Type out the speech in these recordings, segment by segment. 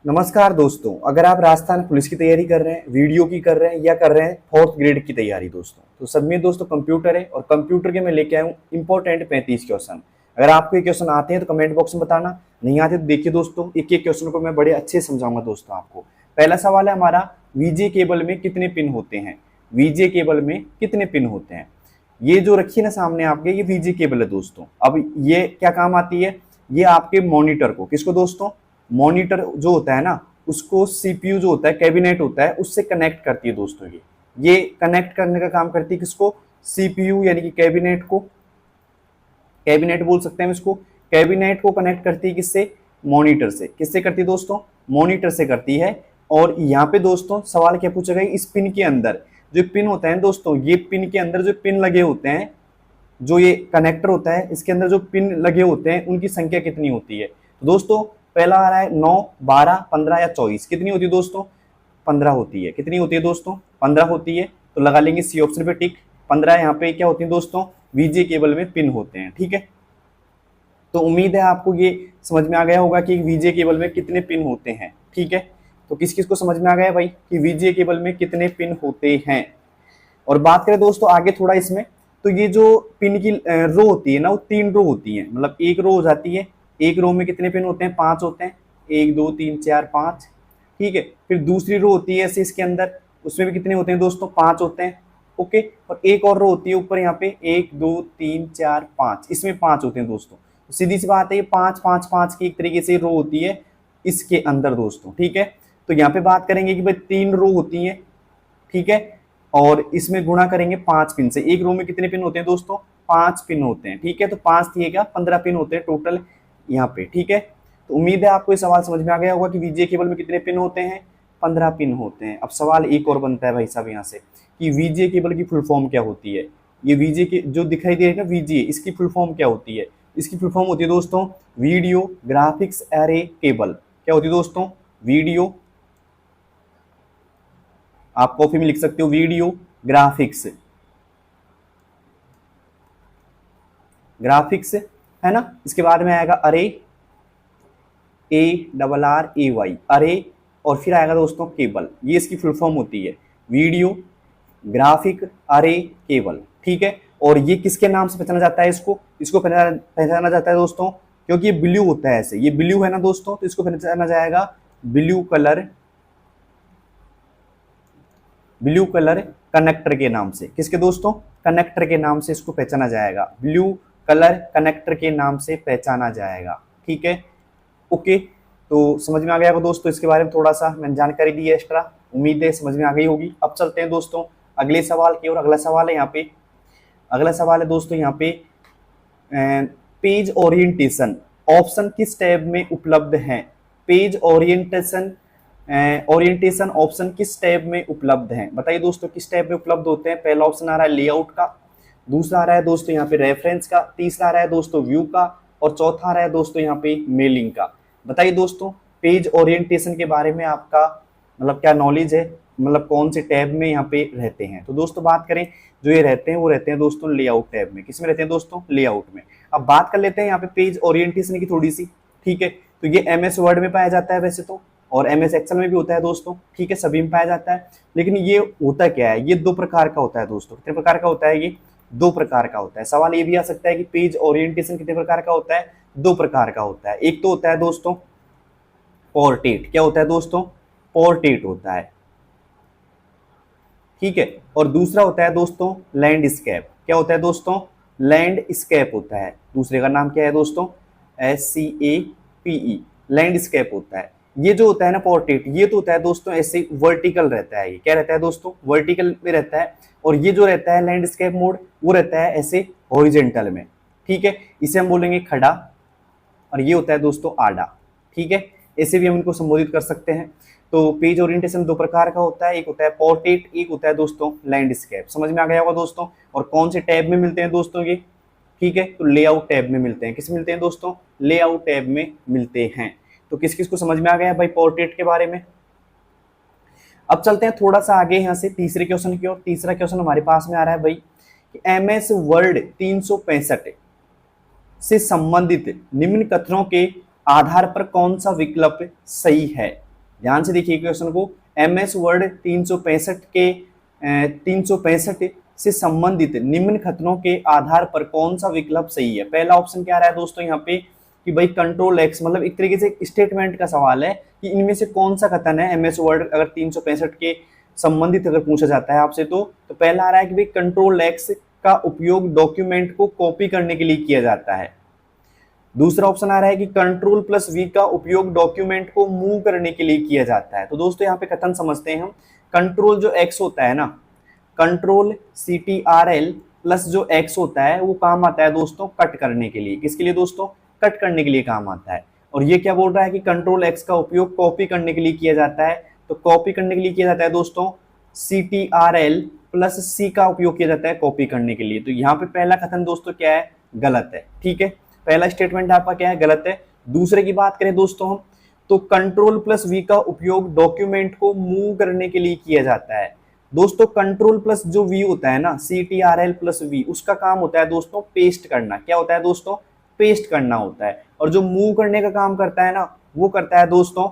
नमस्कार दोस्तों, अगर आप राजस्थान पुलिस की तैयारी कर रहे हैं, वीडियो की कर रहे हैं या कर रहे हैं फोर्थ ग्रेड की तैयारी दोस्तों, तो सब में दोस्तों कंप्यूटर है और कंप्यूटर के मैं लेके आया हूँ इंपॉर्टेंट 35 क्वेश्चन। अगर आपको ये क्वेश्चन आते हैं तो कमेंट बॉक्स में बताना, नहीं आते तो देखिए दोस्तों, एक एक क्वेश्चन को मैं बड़े अच्छे से समझाऊंगा दोस्तों आपको। पहला सवाल है हमारा, वीजे केबल में कितने पिन होते हैं? वीजे केबल में कितने पिन होते हैं? ये जो रखी है ना सामने आपके, ये वीजे केबल है दोस्तों। अब ये क्या काम आती है? ये आपके मॉनिटर को, किसको दोस्तों? मॉनिटर जो होता है ना, उसको सीपीयू जो होता है, कैबिनेट होता है, उससे कनेक्ट करती है दोस्तों। ये कनेक्ट करने का काम करती है किसको? सीपीयू यानी कि कैबिनेट को। कैबिनेट बोल सकते हैं इसको। कैबिनेट को कनेक्ट करती है किससे? मॉनिटर से। किससे करती है दोस्तों? मॉनिटर से करती है। और यहाँ पे दोस्तों सवाल क्या पूछा गया, इस पिन के अंदर जो पिन होता है दोस्तों, ये पिन के अंदर जो पिन लगे होते हैं, जो ये कनेक्टर होता है, इसके अंदर जो पिन लगे होते हैं, उनकी संख्या कितनी होती है? तो दोस्तों पहला आ रहा है 9, 12, 15 या 24। कितनी होती है दोस्तों? 15 होती है। कितनी होती है दोस्तों? 15 होती है। तो लगा लेंगे सी ऑप्शन पे टिक। 15 यहाँ पे क्या होती है दोस्तों? वीजे केबल में पिन होते हैं। ठीक है, तो उम्मीद है आपको ये समझ में आ गया होगा कि वीजे केबल में कितने पिन होते हैं। ठीक है, तो किस किस को समझ में आ गया भाई कि वीजे केबल में कितने पिन होते हैं? और बात करें दोस्तों आगे थोड़ा इसमें, तो ये जो पिन की रो होती है ना, वो 3 रो होती है। मतलब एक रो हो जाती है, एक रो में कितने पिन होते हैं? 5 होते हैं। 1 2 3 4 5। ठीक है, फिर दूसरी रो होती है ऐसे इसके अंदर, उसमें भी कितने होते हैं दोस्तों? 5 होते हैं। ओके, और एक और रो होती है ऊपर यहाँ पे, 1 2 3 4 5, इसमें 5 होते हैं दोस्तों। तो सीधी सी बात है, ये 5 5 5 की एक तरीके से रो होती है इसके अंदर दोस्तों। ठीक है, तो यहाँ पे बात करेंगे कि भाई 3 रो होती है। ठीक है, और इसमें गुणा करेंगे 5 पिन से। एक रो में कितने पिन होते हैं दोस्तों? 5 पिन होते हैं। ठीक है, तो 5 दिए क्या, 15 पिन होते हैं टोटल यहाँ पे। ठीक है, तो उम्मीद है आपको ये सवाल समझ में आ गया होगा कि वीजे केबल में कितने पिन होते हैं? 15 पिन होते हैं। अब सवाल एक और बनता है भाई साहब यहाँ से कि वीजे केबल की फुल फॉर्म क्या होती है? ये वीजे के जो दिखाई दे रही है ना वीजे, इसकी फुल फॉर्म क्या होती है? इसकी फुल फॉर्म होती है दोस्तों वीडियो ग्राफिक्स एरे केबल। क्या होती है दोस्तों? वीडियो, आप कॉपी में लिख सकते हो वीडियो ग्राफिक्स, ग्राफिक्स है ना। इसके बाद में आएगा अरे, ARRAY, अरे, और फिर आएगा दोस्तों केबल। ये इसकी फुल फॉर्म होती है वीडियो ग्राफिक अरे केबल। ठीक है, और ये किसके नाम से पहचाना जाता है? इसको पहचाना जाता है दोस्तों, क्योंकि ये ब्लू होता है ऐसे, ये ब्लू है ना दोस्तों, तो इसको पहचाना जाएगा ब्लू कलर कनेक्टर के नाम से। किसके दोस्तों? कनेक्टर के नाम से इसको पहचाना जाएगा, ब्लू कलर कनेक्टर के नाम से पहचाना जाएगा। ठीक है, ओके, तो समझ में आ गया दोस्तों। इसके बारे में थोड़ा सा मैंने जानकारी दी है एक्स्ट्रा, उम्मीद है समझ में आ गई होगी। अब चलते हैं दोस्तों अगले सवाल की ओर। अगला सवाल है यहाँ पे, अगला सवाल है दोस्तों यहाँ पे, पेज ओरिएंटेशन ऑप्शन किस टैब में उपलब्ध है? पेज ओरिएंटेशन ऑप्शन किस टैब में उपलब्ध है? बताइए दोस्तों किस टैब में उपलब्ध होते हैं? पहला ऑप्शन आ रहा है लेआउट का, दूसरा आ रहा है दोस्तों यहाँ पे रेफरेंस का, तीसरा आ रहा है दोस्तों व्यू का, और चौथा आ रहा है दोस्तों यहाँ पे मेलिंग का। बताइए दोस्तों पेज ओरिएंटेशन के बारे में आपका मतलब क्या नॉलेज है, मतलब कौन से टैब में यहाँ पे रहते हैं? तो दोस्तों बात करें जो ये रहते हैं वो रहते हैं दोस्तों लेआउट टैब में। किस में रहते हैं दोस्तों? लेआउट में। अब बात कर लेते हैं यहाँ पे पेज ओरिएंटेशन की थोड़ी सी। ठीक है, तो ये MS वर्ड में पाया जाता है वैसे तो, और MS एक्सेल में भी होता है दोस्तों। ठीक है, सभी में पाया जाता है, लेकिन ये होता क्या है? ये 2 प्रकार का होता है दोस्तों। कितने प्रकार का होता है ये? 2 प्रकार का होता है। सवाल ये भी आ सकता है कि पेज ओरिएंटेशन कितने प्रकार का होता है? 2 प्रकार का होता है। एक तो होता है दोस्तों पोर्ट्रेट। क्या होता है दोस्तों? पोर्ट्रेट होता है। ठीक है, और दूसरा होता है दोस्तों लैंडस्केप। क्या होता है दोस्तों? लैंडस्केप होता है। दूसरे का नाम क्या है दोस्तों? SCAPE, लैंडस्केप होता है। ये जो होता है ना पोर्ट्रेट, ये तो होता है दोस्तों ऐसे वर्टिकल रहता है। ये क्या रहता है दोस्तों? वर्टिकल में रहता है। और ये जो रहता है लैंडस्केप मोड, वो रहता है ऐसे हॉरिजॉन्टल में। ठीक है, इसे हम बोलेंगे खड़ा, और ये होता है दोस्तों आड़ा। ठीक है, ऐसे भी हम इनको संबोधित कर सकते हैं। तो पेज ओरिएंटेशन 2 प्रकार का होता है, एक होता है पोर्ट्रेट, एक होता है दोस्तों लैंडस्केप। समझ में आ गया होगा दोस्तों। और कौन से टैब में मिलते हैं दोस्तों ये? ठीक है, तो लेआउट टैब में मिलते हैं। किस मिलते हैं दोस्तों? लेआउट टैब में मिलते हैं। तो किस किस को समझ में आ गया भाई पोर्ट्रेट के बारे में? अब चलते हैं थोड़ा सा आगे यहाँ से तीसरे क्वेश्चन की ओर। तीसरा क्वेश्चन हमारे पास में आ रहा है भाई कि MS वर्ड 365 से संबंधित निम्न कथनों के आधार पर कौन सा विकल्प सही है? ध्यान से देखिए क्वेश्चन को। MS वर्ड 365 से संबंधित निम्न कथनों के आधार पर कौन सा विकल्प सही है। पहला ऑप्शन क्या रहा है दोस्तों यहाँ पे कि भाई कंट्रोल एक्स, मतलब एक तरीके से स्टेटमेंट का सवाल है कि इनमें से कौन सा कथन है MS वर्ड अगर 365 के संबंधित अगर पूछा जाता है आपसे तो पहला आ रहा है कि भाई कंट्रोल एक्स का उपयोग डॉक्यूमेंट को कॉपी करने के लिए किया जाता है। दूसरा ऑप्शन आ रहा है कि कंट्रोल प्लस वी का उपयोग डॉक्यूमेंट को मूव करने के लिए किया जाता है। तो दोस्तों यहाँ पे कथन समझते हैं हम। कंट्रोल जो एक्स होता है ना, कंट्रोल CTRL प्लस जो एक्स होता है वो काम आता है दोस्तों कट करने के लिए। किसके लिए दोस्तों? कट करने के लिए काम आता है। और ये क्या बोल रहा है कि कंट्रोल एक्स का उपयोग कॉपी करने के लिए किया जाता है। तो कॉपी करने के लिए किया जाता है दोस्तों CTRL प्लस C का उपयोग किया जाता है कॉपी करने के लिए। तो यहाँ पे पहला कथन दोस्तों क्या है? गलत है। ठीक है, पहला स्टेटमेंट आपका क्या है? गलत है। दूसरे की बात करें दोस्तों हम, तो कंट्रोल प्लस वी का उपयोग डॉक्यूमेंट को मूव करने के लिए किया जाता है। दोस्तों कंट्रोल प्लस जो वी होता है ना, CTRL प्लस वी, उसका काम होता है दोस्तों पेस्ट करना। क्या होता है दोस्तों? पेस्ट करना होता है। और जो मूव करने का काम करता है ना, वो करता है दोस्तों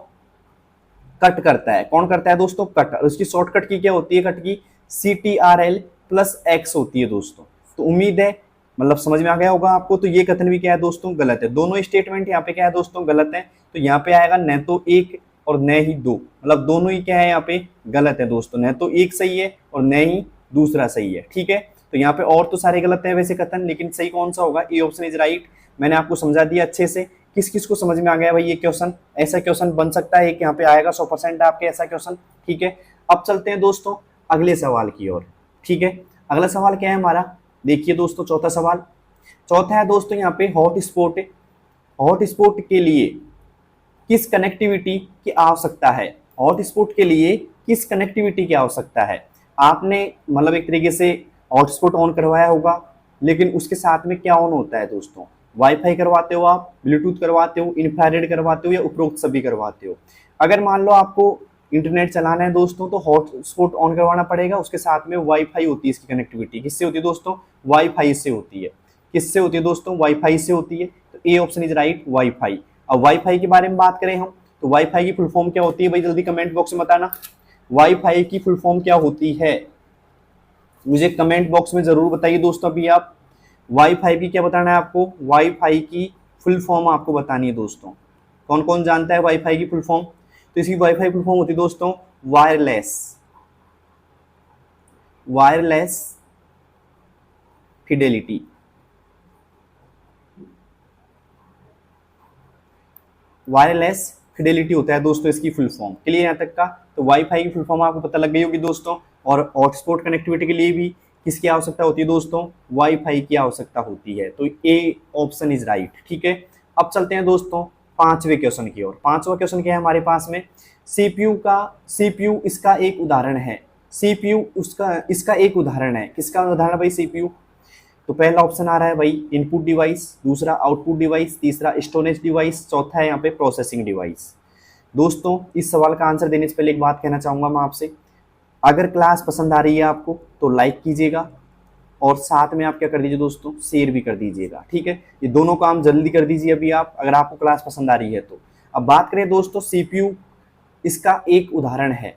कट करता है। कौन करता है दोस्तों? कट। और उसकी शॉर्टकट की क्या होती है? कट की CTRL प्लस एक्स होती है दोस्तों। तो उम्मीद है मतलब समझ में आ गया होगा आपको। तो ये कथन भी क्या है दोस्तों? गलत है। दोनों स्टेटमेंट यहाँ पे क्या है दोस्तों? गलत है। तो यहाँ पे आएगा न तो एक और न ही दो, मतलब दोनों ही क्या है यहाँ पे? गलत है दोस्तों। न तो एक सही है और न ही दूसरा सही है। ठीक है, तो यहाँ पे और तो सारे गलत है वैसे कथन, लेकिन सही कौन सा होगा? A option is right. मैंने आपको समझा दिया अच्छे से। किस किस को समझ में आ गया भाई ये क्वेश्चन? ऐसा क्वेश्चन बन सकता है, एक यहाँ पे आएगा 100% आपके ऐसा क्वेश्चन। ठीक है, अब चलते हैं दोस्तों अगले सवाल की ओर। ठीक है, अगला सवाल क्या है हमारा? देखिए दोस्तों चौथा सवाल। चौथा है दोस्तों यहाँ पे हॉट स्पॉट। हॉट स्पॉट के लिए किस कनेक्टिविटी की आवश्यकता है? हॉट स्पॉट के लिए किस कनेक्टिविटी की आवश्यकता है? आपने मतलब एक तरीके से हॉटस्पॉट ऑन करवाया होगा, लेकिन उसके साथ में क्या ऑन होता है दोस्तों? वाईफाई करवाते हो आप, ब्लूटूथ करवाते हो, इंफ्रारेड करवाते हो, या उपरोक्त सभी करवाते हो। अगर मान लो आपको इंटरनेट चलाना है दोस्तों तो हॉटस्पॉट ऑन करवाना पड़ेगा। उसके साथ में वाईफाई होती है इसकी कनेक्टिविटी। किससे होती है दोस्तों? वाईफाई से होती है। किससे होती है दोस्तों? वाईफाई से होती है। तो A option is right, wifi. अब वाईफाई के बारे में बात करें हम तो वाईफाई की फुल फॉर्म क्या होती है भाई? जल्दी कमेंट बॉक्स में बताना, वाईफाई की फुल फॉर्म क्या होती है? मुझे कमेंट बॉक्स में जरूर बताइए दोस्तों। अभी आप वाईफाई की क्या बताना है आपको? वाईफाई की फुल फॉर्म आपको बतानी है दोस्तों। कौन कौन जानता है वाईफाई की फुल फॉर्म? तो इसकी वाईफाई फुल फॉर्म होती है दोस्तों wireless, wireless Fidelity. Wireless Fidelity होता है दोस्तों इसकी फुल फॉर्म। क्लियर यहाँ तक का? तो वाईफाई की फुल फॉर्म आपको पता लग गई होगी दोस्तों। और हॉटस्पॉट कनेक्टिविटी के लिए भी किसकी आवश्यकता होती है दोस्तों? वाईफाई की आवश्यकता होती है। तो ए ऑप्शन इज राइट। ठीक है, अब चलते हैं दोस्तों पांचवें क्वेश्चन की ओर। पांचवा क्वेश्चन क्या है हमारे पास में? सीपीयू इसका एक उदाहरण है। सीपीयू इसका एक उदाहरण है। किसका उदाहरण भाई? सीपीयू। तो पहला ऑप्शन आ रहा है भाई इनपुट डिवाइस, दूसरा आउटपुट डिवाइस, तीसरा स्टोरेज डिवाइस, चौथा है यहाँ पे प्रोसेसिंग डिवाइस। दोस्तों इस सवाल का आंसर देने से पहले एक बात कहना चाहूंगा मैं आपसे, अगर क्लास पसंद आ रही है आपको तो लाइक कीजिएगा और साथ में आप क्या कर दीजिए दोस्तों? शेयर भी कर दीजिएगा। ठीक है, ये दोनों काम जल्दी कर दीजिए अभी आप, अगर आपको क्लास पसंद आ रही है तो। अब बात करें दोस्तों सीपीयू इसका एक उदाहरण है।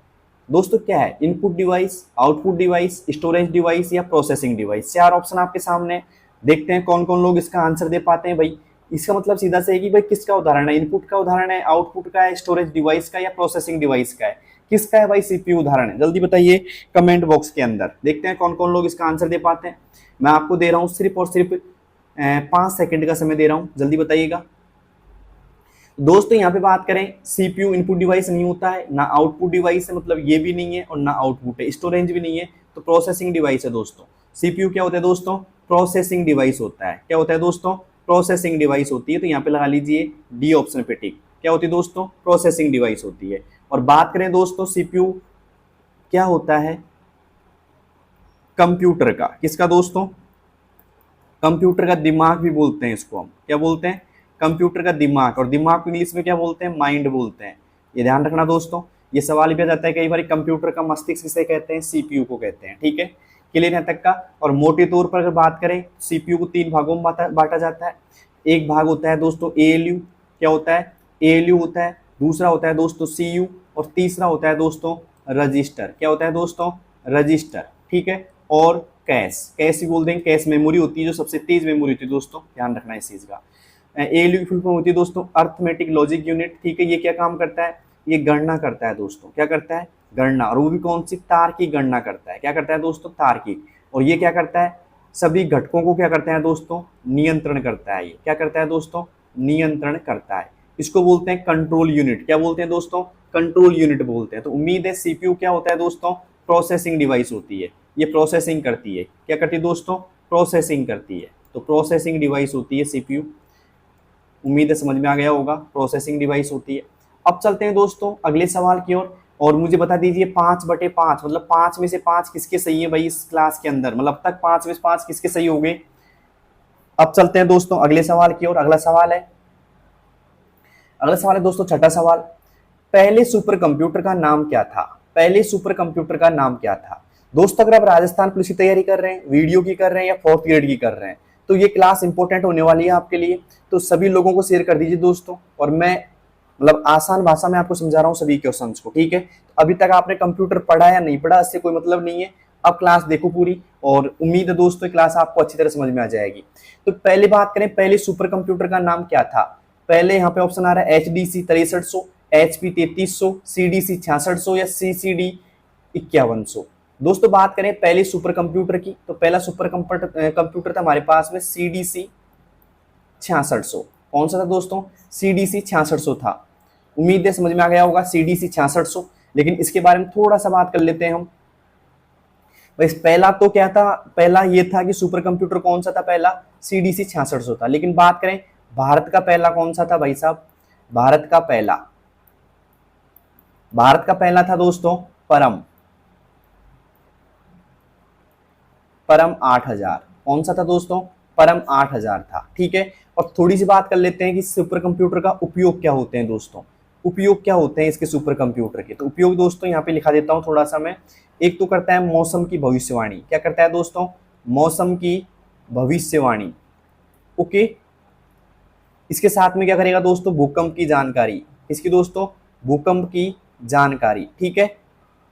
दोस्तों क्या है? Input device, output device, storage device या प्रोसेसिंग डिवाइस। चार ऑप्शन आपके सामने। देखते हैं कौन कौन लोग इसका आंसर दे पाते हैं भाई। इसका मतलब सीधा से है कि भाई किसका उदाहरण है? इनपुट का उदाहरण है, आउटपुट का है, स्टोरेज डिवाइस का या प्रोसेसिंग डिवाइस का है? किसका है भाई सीपीयू उदाहरण है? जल्दी बताइए कमेंट बॉक्स के अंदर। देखते हैं कौन कौन लोग इसका आंसर दे पाते हैं। मैं आपको दे रहा हूँ सिर्फ और सिर्फ 5 सेकंड का समय दे रहा हूँ, जल्दी बताइएगा दोस्तों। यहाँ पे बात करें सीपीयू इनपुट डिवाइस नहीं होता है, ना आउटपुट डिवाइस है, मतलब ये भी नहीं है और ना आउटपुट है, स्टोरेज भी नहीं है, तो प्रोसेसिंग डिवाइस है दोस्तों। सीपीयू क्या होता है दोस्तों? प्रोसेसिंग डिवाइस होता है। क्या होता है दोस्तों? प्रोसेसिंग डिवाइस होती है। तो यहाँ पे लगा लीजिए डी ऑप्शन पे टिक। क्या होती है दोस्तों? प्रोसेसिंग डिवाइस होती है। और बात करें दोस्तों सीपीयू क्या होता है? कंप्यूटर का। किसका दोस्तों? कंप्यूटर का दिमाग भी बोलते हैं इसको हम। क्या बोलते हैं? कंप्यूटर का दिमाग। और दिमाग को इंग्लिश में क्या बोलते हैं? माइंड बोलते हैं। ये ध्यान रखना दोस्तों, ये सवाल भी आ जाता है कई बार, कंप्यूटर का मस्तिष्क किसे कहते हैं? सीपीयू को कहते हैं। ठीक है, क्लियर यहाँ तक का? और मोटे तौर पर अगर बात करें सीपीयू को 3 भागों में बांटा जाता है। एक भाग होता है दोस्तों एएलयू। क्या होता है? एएलयू होता है दूसरा होता है दोस्तों CU, और तीसरा होता है दोस्तों रजिस्टर। क्या होता है दोस्तों? रजिस्टर, ठीक है। और कैश, कैश भी बोल देंगे, कैश मेमोरी होती है जो सबसे तेज मेमोरी होती है दोस्तों, ध्यान रखना इस चीज का। ALU की फुल फॉर्म होती है दोस्तों अर्थमेटिक लॉजिक यूनिट, ठीक है। ये क्या काम करता है? ये गणना करता है दोस्तों, क्या करता है? गणना, और वो भी कौन सी? तार की गणना करता है। क्या करता है दोस्तों? तार की। और ये क्या करता है? सभी घटकों को क्या करता है दोस्तों? नियंत्रण करता है। ये क्या करता है दोस्तों? नियंत्रण करता है। इसको बोलते हैं कंट्रोल यूनिट। क्या बोलते हैं दोस्तों? कंट्रोल यूनिट बोलते हैं। तो उम्मीद है CPU क्या होता है दोस्तों? प्रोसेसिंग डिवाइस होती है। ये प्रोसेसिंग करती है। क्या करती है दोस्तों? प्रोसेसिंग करती है। तो प्रोसेसिंग डिवाइस होती है CPU। उम्मीद है समझ में आ गया होगा, प्रोसेसिंग डिवाइस होती है। अब चलते हैं दोस्तों अगले सवाल की ओर, और मुझे बता दीजिए 5/5 मतलब 5 में से 5 किसके सही है भाई इस क्लास के अंदर, मतलब अब तक 5 में से 5 किसके सही हो गए। अब चलते हैं दोस्तों अगले सवाल की ओर। अगला सवाल है दोस्तों छठा सवाल। पहले सुपर कंप्यूटर का नाम क्या था? पहले सुपर कंप्यूटर का नाम क्या था? दोस्तों अगर आप राजस्थान पुलिस की तैयारी कर रहे हैं, वीडियो की कर रहे हैं या 4th ग्रेड की कर रहे हैं, तो ये क्लास इंपॉर्टेंट होने वाली है आपके लिए। तो सभी लोगों को शेयर कर दीजिए दोस्तों, और मैं मतलब आसान भाषा में आपको समझा रहा हूँ सभी क्वेश्चंस को, ठीक है। तो अभी तक आपने कंप्यूटर पढ़ा या नहीं पढ़ा इससे कोई मतलब नहीं है, अब क्लास देखो पूरी, और उम्मीद है दोस्तों क्लास आपको अच्छी तरह समझ में आ जाएगी। तो पहले बात करें, पहले सुपर कंप्यूटर का नाम क्या था? पहले यहाँ पे ऑप्शन आ रहा है HDC 6300, HP 3300, CDC 6600 या CCD 5100। दोस्तों बात करें पहले सुपर कंप्यूटर की, तो पहला सुपर कंप्यूटर था हमारे पास में CDC 6600। कौन सा था दोस्तों? CDC 6600 था। उम्मीद है समझ में आ गया होगा CDC 6600। लेकिन इसके बारे में थोड़ा सा बात कर लेते हैं हम। बस पहला तो क्या था? पहला ये था कि सुपर कंप्यूटर कौन सा था? पहला CDC 6600 था। लेकिन बात करें भारत का पहला कौन सा था भाई साहब? भारत का पहला था दोस्तों परम 8000। कौन सा था दोस्तों? परम 8000 था, ठीक है। और थोड़ी सी बात कर लेते हैं कि सुपर कंप्यूटर का उपयोग क्या होते हैं दोस्तों। उपयोग क्या होते हैं इसके सुपर कंप्यूटर के? तो उपयोग दोस्तों यहाँ पे लिखा देता हूँ थोड़ा सा मैं। एक तो करता है मौसम की भविष्यवाणी। क्या करता है दोस्तों? मौसम की भविष्यवाणी, ओके। इसके साथ में क्या करेगा दोस्तों? भूकंप की जानकारी। इसकी दोस्तों? भूकंप की जानकारी, ठीक है।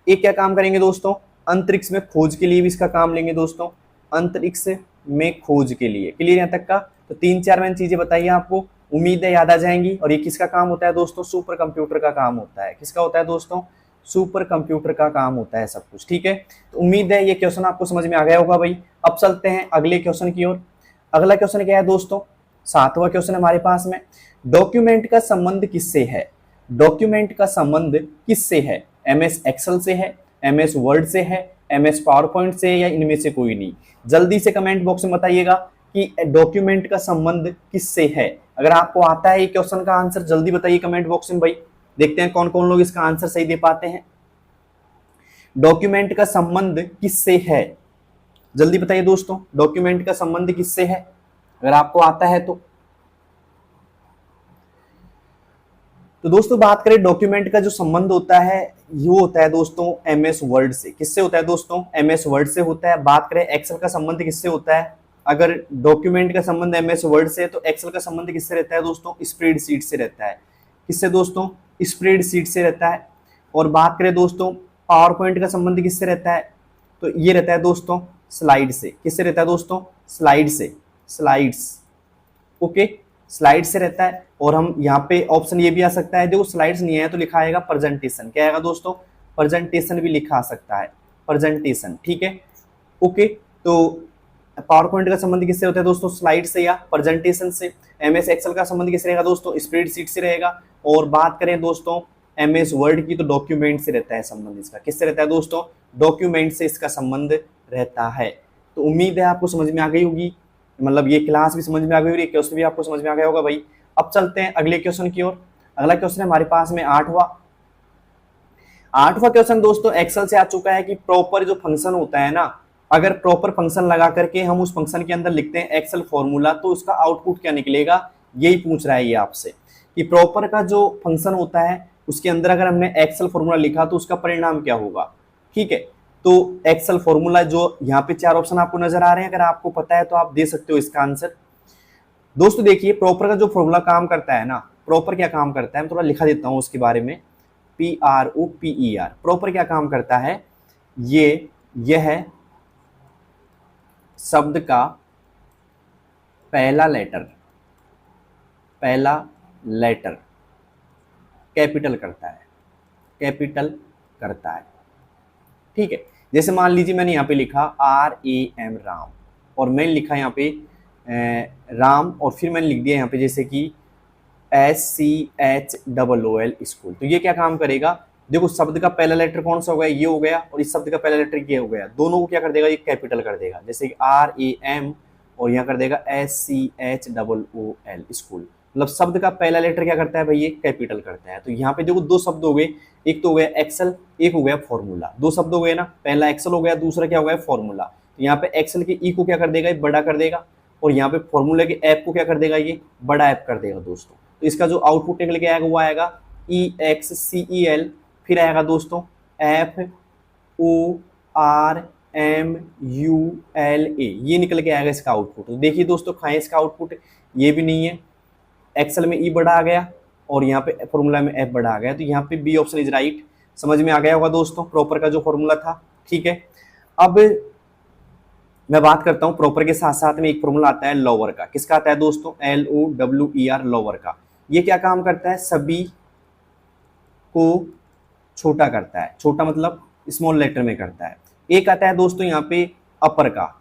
एक क्या काम करेंगे दोस्तों? अंतरिक्ष में खोज के लिए भी इसका काम लेंगे दोस्तों, अंतरिक्ष में खोज के लिए। क्लियर यहाँ तक का? तो 3-4 मैंने चीजें बताइए आपको, उम्मीद है याद आ जाएंगी। और ये किसका काम होता है दोस्तों? सुपर कंप्यूटर का काम होता है। किसका होता है दोस्तों? सुपर कंप्यूटर का काम होता है सब कुछ, ठीक है। तो उम्मीद है ये क्वेश्चन आपको समझ में आ गया होगा भाई। अब चलते हैं अगले क्वेश्चन की ओर। अगला क्वेश्चन क्या है दोस्तों? 7वां क्वेश्चन हमारे पास में, डॉक्यूमेंट का संबंध किससे है? डॉक्यूमेंट का संबंध किससे है? MS एक्सेल से है, MS वर्ड से है, MS पावर पॉइंट से, या इनमें से कोई नहीं? जल्दी से कमेंट बॉक्स में बताइएगा कि डॉक्यूमेंट का संबंध किससे है। अगर आपको आता है ये क्वेश्चन का आंसर जल्दी बताइए कमेंट बॉक्स में भाई, देखते हैं कौन कौन लोग इसका आंसर सही दे पाते हैं। डॉक्यूमेंट का संबंध किससे है? जल्दी बताइए दोस्तों, डॉक्यूमेंट का संबंध किससे है अगर आपको आता है तो। दोस्तों बात करें डॉक्यूमेंट का जो संबंध होता है, ये होता है दोस्तों MS वर्ड से। किससे होता है दोस्तों? MS वर्ड से होता है। बात करें एक्सेल का संबंध किससे होता है? अगर डॉक्यूमेंट का संबंध MS वर्ड से, तो एक्सेल का संबंध किससे रहता है दोस्तों? स्प्रेडशीट से रहता है। किससे दोस्तों? स्प्रेडशीट से रहता है। और बात करें दोस्तों पावर पॉइंट का संबंध किससे रहता है? तो ये रहता है दोस्तों स्लाइड से। किससे रहता है दोस्तों? स्लाइड से, स्लाइड्स, ओके, स्लाइड से रहता है। और हम यहाँ पे ऑप्शन ये भी आ सकता है, देखो स्लाइड्स नहीं है तो लिखा आएगा प्रेजेंटेशन। क्या आएगा दोस्तों? प्रेजेंटेशन भी लिखा आ सकता है, प्रेजेंटेशन, ठीक है, ओके। तो पावर पॉइंट का संबंध किससे होता है दोस्तों? स्लाइड से या प्रेजेंटेशन से। MS एक्सेल का संबंध किससे रहेगा दोस्तों? स्प्रेडशीट से रहेगा। और बात करें दोस्तों MS वर्ड की, तो डॉक्यूमेंट से रहता है संबंध इसका। किससे रहता है दोस्तों? डॉक्यूमेंट से इसका संबंध रहता है। तो उम्मीद है आपको समझ में आ गई होगी, मतलब ये क्लास भी समझ में आ गई होगी, क्वेश्चन भी आपको समझ में आ गया होगा भाई। अब चलते हैं अगले क्वेश्चन की ओर। अगला क्वेश्चन है हमारे पास में 8वां क्वेश्चन दोस्तों एक्सेल से आ चुका है कि प्रॉपर जो फंक्शन होता है ना, अगर प्रॉपर फंक्शन लगा करके हम उस फंक्शन के अंदर लिखते हैं एक्सेल फॉर्मूला, तो उसका आउटपुट क्या निकलेगा, यही पूछ रहा है ये आपसे कि प्रॉपर का जो फंक्शन होता है उसके अंदर अगर हमने एक्सेल फॉर्मूला लिखा तो उसका परिणाम क्या होगा, ठीक है। तो एक्सेल फॉर्मूला जो यहाँ पे 4 ऑप्शन आपको नजर आ रहे हैं, अगर आपको पता है तो आप दे सकते हो इसका आंसर। दोस्तों देखिए प्रॉपर का जो फॉर्मूला काम करता है ना, प्रॉपर क्या काम करता है, मैं थोड़ा लिखा देता हूँ उसके बारे में। PROPER प्रॉपर क्या काम करता है, यह शब्द का पहला लेटर कैपिटल करता है। ठीक है, जैसे मान लीजिए मैंने यहाँ पे लिखा RAM राम, और मैंने लिखा यहाँ पे राम, और फिर मैंने लिख दिया यहाँ पे जैसे कि SCHOOL स्कूल। तो ये क्या काम करेगा, देखो शब्द का पहला लेटर कौन सा हो गया, ये हो गया, और इस शब्द का पहला लेटर ये हो गया, दोनों को क्या कर देगा, ये कैपिटल कर देगा, जैसे कि RAM और यहाँ कर देगा SCHOOL स्कूल। मतलब शब्द का पहला लेटर क्या करता है भाई, ये कैपिटल करता है। तो यहाँ पे देखो दो शब्द हो गए, एक तो हो गया एक्सेल, एक हो गया फॉर्मूला। दो शब्द हो गए ना, पहला एक्सेल हो गया, दूसरा क्या हो गया, फॉर्मूला। तो यहाँ पे एक्सेल के ई को क्या कर देगा, ये बड़ा कर देगा, और यहाँ पे फॉर्मूला के ऐप को क्या कर देगा, ये बड़ा ऐप कर देगा दोस्तों। तो इसका जो आउटपुट निकल के आएगा वो आएगा EXCEL, फिर आएगा दोस्तों FORMULA, ये निकल के आएगा इसका आउटपुट। तो देखिए दोस्तों, खाएं इसका आउटपुट, ये भी नहीं है, एक्सेल में ई बड़ा आ गया और यहाँ पे फॉर्मूला में एफ बड़ा आ गया। तो यहाँ पे बी ऑप्शन इज राइट। समझ में आ गया होगा दोस्तों प्रॉपर का जो फॉर्मूला था। ठीक है, अब मैं बात करता हूँ प्रॉपर के साथ साथ में एक फॉर्मूला आता है लोअर का। किसका आता है दोस्तों, LOWER लोअर का। ये क्या काम करता है, सभी को छोटा करता है, छोटा मतलब स्मॉल लेटर में करता है। एक आता है दोस्तों यहाँ पे अपर का,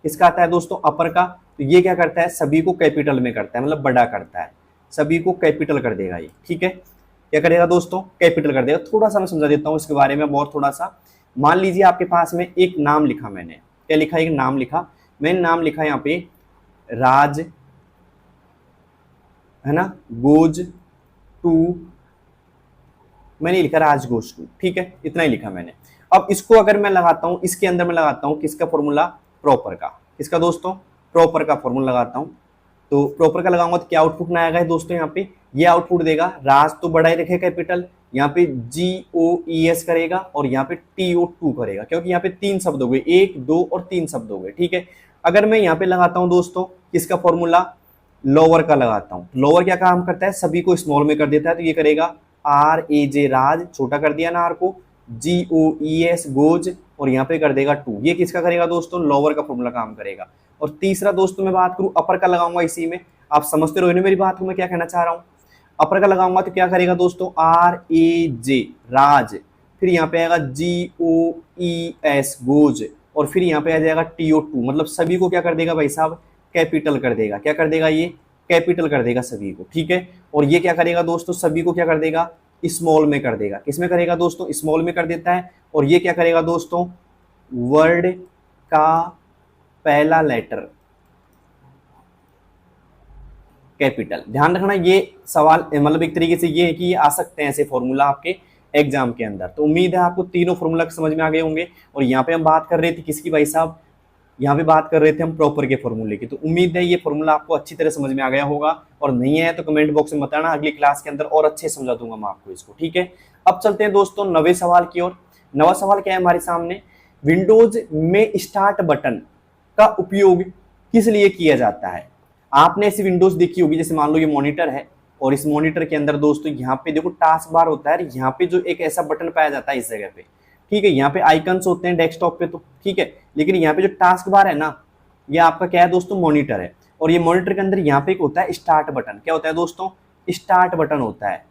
इसका आता है दोस्तों अपर का। तो ये क्या करता है, सभी को कैपिटल में करता है, मतलब बड़ा करता है, सभी को कैपिटल कर देगा ये। ठीक है, क्या करेगा दोस्तों, कैपिटल कर देगा। थोड़ा सा मैं समझा देता हूँ इसके बारे में और थोड़ा सा। मान लीजिए आपके पास में एक नाम लिखा, मैंने क्या लिखा, एक नाम लिखा, मैंने नाम लिखा यहाँ पे राज, है ना, गोज टू, मैंने लिखा राज गोज टू। ठीक है, इतना ही लिखा मैंने। अब इसको अगर मैं लगाता हूँ, इसके अंदर मैं लगाता हूँ किसका फॉर्मूला, प्रॉपर का। किसका दोस्तों, प्रॉपर का फॉर्मूला लगाता हूँ। तो प्रॉपर का लगाऊंगा तो क्या आउटपुट में आएगा दोस्तों, यहाँ पे ये आउटपुट देगा, राज तो बड़ा ही रखे कैपिटल, यहाँ पे GOES करेगा और यहाँ पे TO2 करेगा, क्योंकि यहाँ पे तीन शब्द हो गए, 1 2 और 3 शब्द हो गए। ठीक है, अगर मैं यहाँ पे लगाता हूँ दोस्तों किसका फॉर्मूला, लोअर का लगाता हूँ। लोअर क्या काम करता है, सभी को स्मॉल में कर देता है। तो ये करेगा RAJ राज, छोटा कर दिया ना आर को, GOES गोज, और यहाँ पे कर देगा 2। ये किसका करेगा दोस्तों, लोअर का फॉर्मूला काम करेगा। और तीसरा दोस्तों मैं बात करूं अपर का लगाऊंगा, इसी में आप समझते रहो मेरी बात को, मैं क्या कहना चाह रहा हूं। अपर का लगाऊंगा तो क्या करेगा दोस्तों, RAJ राज, फिर यहाँ पे आएगा GOES गोज, और फिर यहाँ पे आ जाएगा TO2, मतलब सभी को क्या कर देगा भाई साहब, कैपिटल कर देगा। क्या कर देगा, ये कैपिटल कर देगा सभी को। ठीक है, और ये क्या करेगा दोस्तों, सभी को क्या कर देगा, स्मॉल में कर देगा। किस में करेगा दोस्तों, स्मॉल में कर देता है। और ये क्या करेगा दोस्तों, वर्ड का पहला लेटर कैपिटल। ध्यान रखना, ये सवाल मतलब एक तरीके से ये है कि ये आ सकते हैं ऐसे फॉर्मूला आपके एग्जाम के अंदर। तो उम्मीद है आपको तीनों फॉर्मूला समझ में आ गए होंगे। और यहाँ पे हम बात कर रहे थे किसकी भाई साहब, यहाँ पे बात कर रहे थे हम प्रॉपर के फॉर्मूले की। तो उम्मीद है ये फॉर्मूला आपको अच्छी तरह समझ में आ गया होगा, और नहीं है तो कमेंट बॉक्स में बताना, अगली क्लास के अंदर और अच्छे समझा दूंगा मैं आपको इसको। ठीक है, अब चलते हैं दोस्तों नवे सवाल की ओर। नवा सवाल क्या है हमारे सामने, विंडोज में स्टार्ट बटन का उपयोग किस लिए किया जाता है। आपने ऐसी विंडोज देखी होगी, जैसे मान लो ये मॉनिटर है, और इस मॉनिटर के अंदर दोस्तों यहाँ पे देखो टास्क बार होता है, यहाँ पे जो एक ऐसा बटन पाया जाता है इस जगह पे। ठीक है, यहाँ पे आइकन्स होते हैं डेस्कटॉप पे, तो ठीक है, लेकिन यहाँ पे जो टास्क बार है ना, ये आपका क्या है दोस्तों, मॉनिटर है। और ये मॉनिटर के अंदर यहाँ पे एक होता है स्टार्ट बटन। क्या होता है दोस्तों, स्टार्ट बटन होता है।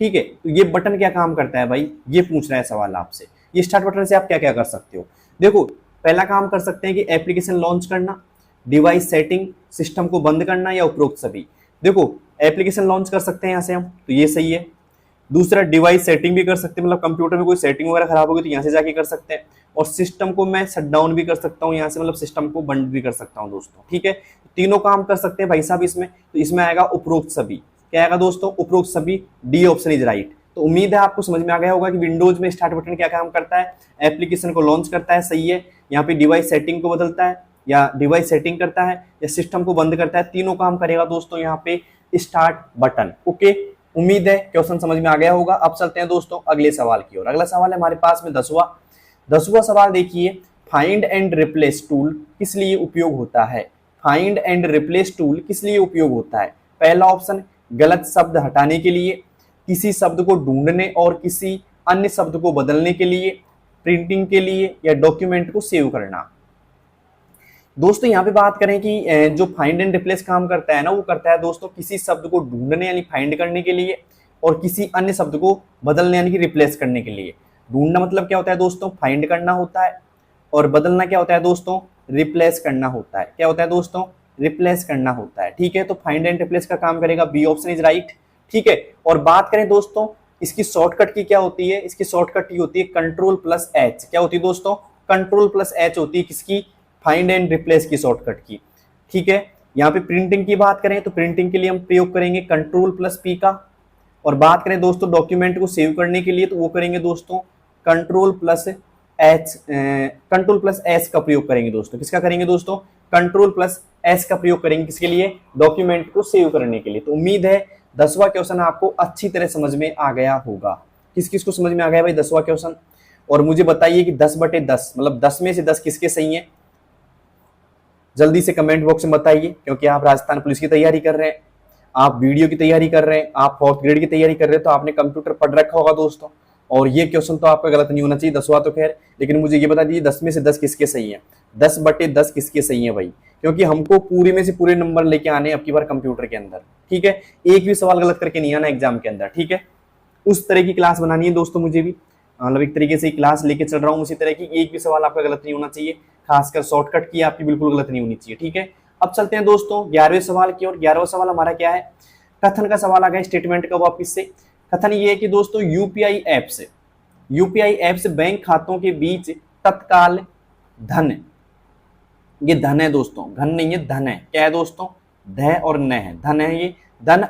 ठीक है, तो ये बटन क्या काम करता है भाई, ये पूछ रहा है सवाल आपसे। ये स्टार्ट बटन से आप क्या क्या कर सकते हो, देखो पहला काम कर सकते हैं कि एप्लीकेशन लॉन्च करना, डिवाइस सेटिंग, सिस्टम को बंद करना, या उपरोक्त सभी। देखो एप्लीकेशन लॉन्च कर सकते हैं यहाँ से हम, तो ये सही है। दूसरा डिवाइस सेटिंग भी कर सकते हैं, मतलब कंप्यूटर में कोई सेटिंग वगैरह खराब होगी तो यहाँ से जाके कर सकते हैं। और सिस्टम को मैं शट डाउन भी कर सकता हूँ यहाँ से, मतलब सिस्टम को बंद भी कर सकता हूँ दोस्तों। ठीक है, तीनों काम कर सकते हैं भाई साहब इसमें। तो इसमें आएगा उपरोक्त सभी। क्या आएगा दोस्तों, उपरोक्त सभी, डी ऑप्शन इज राइट। तो उम्मीद है आपको समझ में आ गया होगा कि विंडोज में स्टार्ट बटन क्या काम करता है, एप्लीकेशन को लॉन्च करता है, सही है। यहाँ पे डिवाइस सेटिंग को बदलता है, या डिवाइस सेटिंग करता है, या सिस्टम को बंद करता है, तीनों काम करेगा दोस्तों यहाँ पे स्टार्ट बटन। ओके, उम्मीद है क्वेश्चन समझ में आ गया होगा। अब चलते हैं दोस्तों अगले सवाल की ओर। अगला सवाल है हमारे पास में 10वां सवाल। देखिए, फाइंड एंड रिप्लेस टूल किस लिए उपयोग होता है। फाइंड एंड रिप्लेस टूल किस लिए उपयोग होता है। पहला ऑप्शन गलत शब्द हटाने के लिए, किसी शब्द को ढूंढने और किसी अन्य शब्द को बदलने के लिए, प्रिंटिंग के लिए, या डॉक्यूमेंट को सेव करना। दोस्तों यहाँ पे बात करें कि जो फाइंड एंड रिप्लेस काम करता है ना, वो करता है दोस्तों किसी शब्द को ढूंढने यानी फाइंड करने के लिए और किसी अन्य शब्द को बदलने यानी कि रिप्लेस करने के लिए। ढूंढना मतलब क्या होता है दोस्तों, फाइंड करना होता है, और बदलना क्या होता है दोस्तों, रिप्लेस करना होता है। क्या होता है दोस्तों, रिप्लेस करना होता है। ठीक है, तो फाइंड एंड रिप्लेस का काम करेगा, बी ऑप्शन इज राइट। ठीक है, और बात करें दोस्तों इसकी शॉर्टकट की क्या होती है, इसकी शॉर्टकट की होती है कंट्रोल प्लस एच। क्या होती है दोस्तों, कंट्रोल प्लस एच होती है किसकी, फाइंड एंड रिप्लेस की शॉर्टकट की। ठीक है, यहाँ पे प्रिंटिंग की बात करें तो प्रिंटिंग के लिए हम प्रयोग करेंगे कंट्रोल प्लस पी का, और बात करें दोस्तों डॉक्यूमेंट को सेव करने के लिए तो वो करेंगे दोस्तों कंट्रोल प्लस एस का प्रयोग करेंगे दोस्तों। किसका करेंगे दोस्तों, कंट्रोल प्लस एस का प्रयोग करेंगे किसके लिए, डॉक्यूमेंट को सेव करने के लिए। तो उम्मीद है 10वां क्वेश्चन आपको अच्छी तरह समझ में आ गया होगा। किस किस को समझ में आ गया भाई 10वां क्वेश्चन, और मुझे बताइए कि 10/10 मतलब 10 में से 10 किसके सही है, जल्दी से कमेंट बॉक्स में बताइए, क्योंकि आप राजस्थान पुलिस की तैयारी कर रहे हैं, आप वीडियो की तैयारी कर रहे हैं, आप 4th ग्रेड की तैयारी कर रहे हैं, तो आपने कंप्यूटर पढ़ रखा होगा दोस्तों, और ये क्वेश्चन तो आपका गलत नहीं होना चाहिए 10वां तो खैर, लेकिन मुझे ये बता दीजिए 10 में से 10 किसके सही है, 10/10 किसके सही है भाई, क्योंकि हमको पूरे में से पूरे नंबर लेके आने अब की बार कंप्यूटर के अंदर। ठीक है, एक भी सवाल गलत करके नहीं आना एग्जाम के अंदर। ठीक है, उस तरह की क्लास बनानी है दोस्तों, मुझे भी मतलब एक तरीके से क्लास लेके चल रहा हूँ उसी तरह की, एक भी सवाल आपका गलत नहीं होना चाहिए, खासकर शॉर्टकट की आपकी बिल्कुल गलत नहीं होनी चाहिए। ठीक है, अब चलते हैं दोस्तों 11वें सवाल की ओर। 11वां सवाल हमारा क्या है, कथन का सवाल आ गया स्टेटमेंट का वापिस से। कथन ये है कि दोस्तों यूपीआई ऐप्स बैंक खातों के बीच तत्काल धन, ये धन है दोस्तों, घन नहीं है धन है, क्या है दोस्तों, ध और न है, धन है, ये धन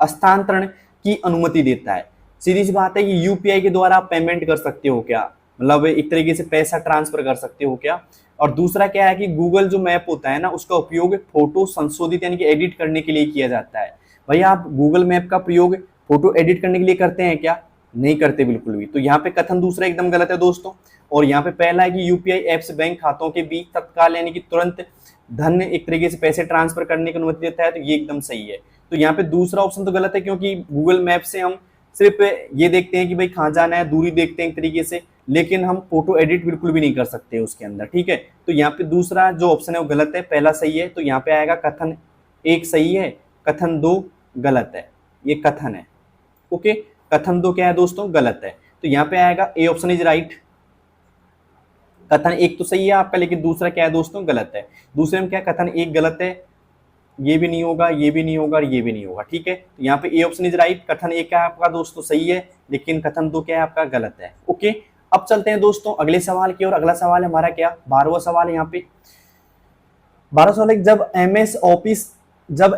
हस्तांतरण की अनुमति देता है। सीधी सी बात है कि यूपीआई के द्वारा आप पेमेंट कर सकते हो क्या, मतलब एक तरीके से पैसा ट्रांसफर कर सकते हो क्या। और दूसरा क्या है कि गूगल जो मैप होता है ना, उसका उपयोग फोटो संशोधित यानी कि एडिट करने के लिए किया जाता है। भाई आप गूगल मैप का प्रयोग फोटो एडिट करने के लिए करते हैं क्या, नहीं करते बिल्कुल भी। तो यहाँ पे कथन दूसरा एकदम गलत है दोस्तों, और यहाँ पे पहला है कि यूपीआई ऐप्स बैंक खातों के बीच तत्काल यानी कि तुरंत धन एक तरीके से पैसे ट्रांसफर करने की अनुमति देता है, तो ये एकदम सही है। तो यहाँ पे दूसरा ऑप्शन तो गलत है, क्योंकि गूगल मैप से हम सिर्फ ये देखते हैं कि भाई कहाँ जाना है, दूरी देखते हैं एक तरीके से, लेकिन हम फोटो एडिट बिल्कुल भी नहीं कर सकते उसके अंदर। ठीक है, तो यहाँ पे दूसरा जो ऑप्शन है वो गलत है, पहला सही है। तो यहाँ पे आएगा कथन 1 सही है, कथन 2 गलत है, ये कथन है। ओके, कथन 2 क्या है दोस्तों, गलत है। तो यहाँ पे आएगा ए ऑप्शन इज राइट, कथन 1 तो सही है आपका, लेकिन दूसरा क्या है दोस्तों, गलत है। दूसरे में क्या, कथन 1 गलत है, ये भी नहीं होगा, ये भी नहीं होगा और ये भी नहीं होगा। ठीक है, तो यहाँ पे ए ऑप्शन इज राइट, कथन 1 क्या है आपका दोस्तों सही है, लेकिन कथन 2 क्या है आपका गलत है। ओके, अब चलते हैं दोस्तों अगले सवाल की ओर। अगला सवाल है हमारा क्या, 12वां सवाल है यहाँ पे। 12वां सवाल है, जब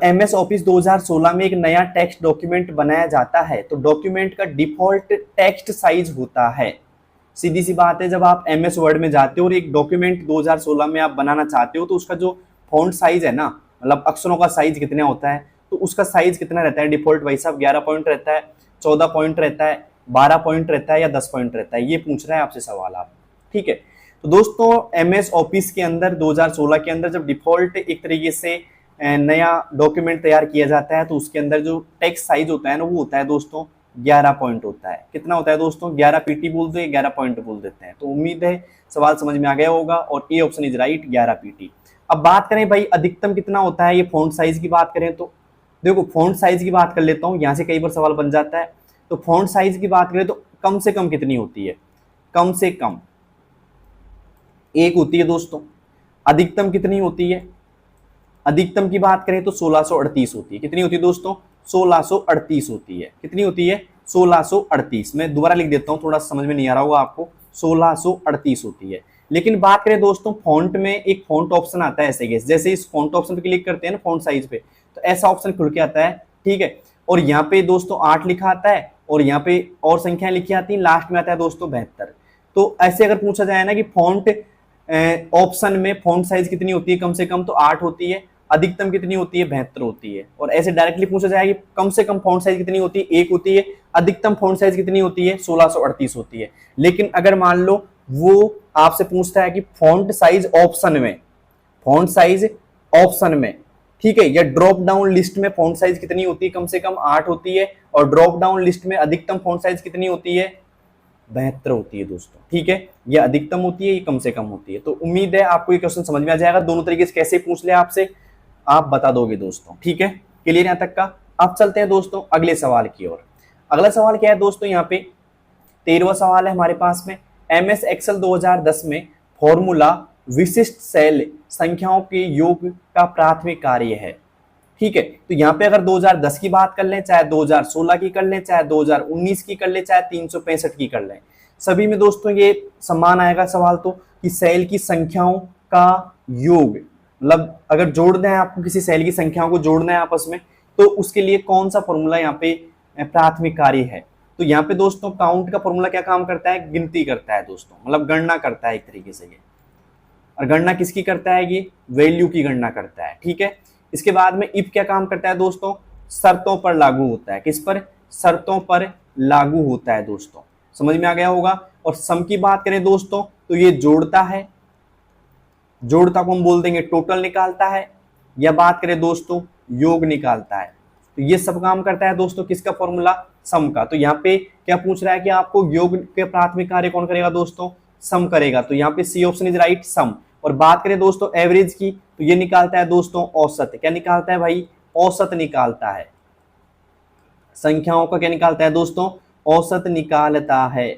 एमएस ऑफिस 2016 में एक नया टेक्स्ट डॉक्यूमेंट बनाया जाता है तो डॉक्यूमेंट का डिफॉल्ट टेक्स्ट साइज होता है। सीधी सी बात है, जब आप एमएस वर्ड में जाते हो और एक डॉक्यूमेंट 2016 में आप बनाना चाहते हो, तो उसका जो फॉन्ट साइज है ना, मतलब अक्षरों का साइज कितना होता है, तो उसका साइज कितना रहता है डिफॉल्ट भाई साहब, 11 पॉइंट रहता है, 14 पॉइंट रहता है, 12 पॉइंट रहता है या 10 पॉइंट रहता है, ये पूछ रहा है आपसे सवाल आप। ठीक है, तो दोस्तों एमएस ऑफिस के अंदर 2016 के अंदर जब डिफॉल्ट एक तरीके से नया डॉक्यूमेंट तैयार किया जाता है, तो उसके अंदर जो टेक्स्ट साइज होता है ना, वो होता है दोस्तों 11 पॉइंट होता है। कितना होता है दोस्तों, 11 पीटी बोलते हैं, 11 पॉइंट बोल देते हैं। तो उम्मीद है सवाल समझ में आ गया होगा, और A option is right, 11 PT. अब बात करें भाई अधिकतम कितना होता है, ये फॉन्ट साइज की बात करें तो देखो, फॉन्ट साइज की बात कर लेता हूँ, यहाँ से कई बार सवाल बन जाता है। तो फॉन्ट साइज की बात करें तो कम से कम कितनी होती है, कम से कम 1 होती है दोस्तों। अधिकतम कितनी होती है, अधिकतम की बात करें तो 1638 होती है। कितनी होती है दोस्तों, 1638 होती है। कितनी होती है, 1638। मैं दोबारा लिख देता हूँ, थोड़ा समझ में नहीं आ रहा होगा आपको, 1638 होती है। लेकिन बात करें दोस्तों फॉन्ट में, एक फॉन्ट ऑप्शन आता है ऐसे, जैसे इस फॉन्ट ऑप्शन पे क्लिक करते हैं ना फॉन्ट साइज पे, तो ऐसा ऑप्शन खुल के आता है। ठीक है, और यहाँ पे दोस्तों 8 लिखा आता है, और यहाँ पे और संख्याएं लिखी आती है, लास्ट में आता है दोस्तों 72। तो ऐसे अगर पूछा जाए ना कि फॉन्ट ऑप्शन में फॉन्ट साइज कितनी होती है, कम से कम तो 8 होती है, अधिकतम कितनी होती है, 72 होती है। और ऐसे डायरेक्टली पूछा जाए कि कम से कम फॉन्ट साइज कितनी होती है, 1 होती है, अधिकतम फॉन्ट साइज कितनी होती है, 1638 होती है। लेकिन अगर मान लो वो आपसे पूछता है कि फॉन्ट साइज ऑप्शन में, फॉन्ट साइज ऑप्शन में ठीक है। या ड्रॉप डाउन लिस्ट में फॉन्ट साइज कितनी होती है, कम से कम 8 होती है, और ड्रॉप डाउन लिस्ट में अधिकतम फॉन्ट साइज कितनी होती है, 72 होती है दोस्तों। ठीक है, ये अधिकतम होती है, ये कम से कम होती है। तो उम्मीद है आपको ये क्वेश्चन समझ में आ जाएगा। दोनों तरीके से कैसे पूछ ले आपसे, आप बता दोगे दोस्तों। ठीक है, क्लियर यहां तक का। अब चलते हैं दोस्तों अगले सवाल की ओर। अगला सवाल क्या है दोस्तों, यहाँ पे 13वां सवाल है हमारे पास में। MS एक्सेल 2010 में फॉर्मूला विशिष्ट सेल संख्याओं के योग का प्राथमिक कार्य है। ठीक है, तो यहाँ पे अगर 2010 की बात कर लें, चाहे 2016 की कर लें, चाहे 2019 की कर लें, चाहे 365 की कर लें, सभी में दोस्तों ये समान आएगा सवाल तो, कि सेल की संख्याओं का योग, मतलब अगर जोड़ना है आपको, किसी सेल की संख्याओं को जोड़ना है आपस में, तो उसके लिए कौन सा फॉर्मूला यहाँ पे प्राथमिक कार्य है। तो यहाँ पे दोस्तों काउंट का फॉर्मूला क्या काम करता है, गिनती करता है दोस्तों, मतलब गणना करता है एक तरीके से ये। और गणना किसकी करता है, ये वैल्यू की गणना करता है। ठीक है, इसके बाद में इफ क्या काम करता है दोस्तों, शर्तों पर लागू होता है। किस पर, शर्तों पर लागू होता है दोस्तों, समझ में आ गया होगा। और सम की बात करें दोस्तों, तो ये जोड़ता है, जोड़ता को हम बोल देंगे टोटल निकालता है, या बात करें दोस्तों योग निकालता है। तो ये सब काम करता है दोस्तों किसका फॉर्मूला, सम का। तो यहाँ पे क्या पूछ रहा है कि आपको योग के प्राथमिक कार्य कौन करेगा दोस्तों, सम करेगा। तो यहाँ पे सी ऑप्शन इज राइट, सम। और बात करें दोस्तों एवरेज की, तो ये निकालता है दोस्तों औसत। क्या निकालता है भाई, औसत निकालता है। संख्याओं का क्या निकालता है दोस्तों, औसत निकालता है।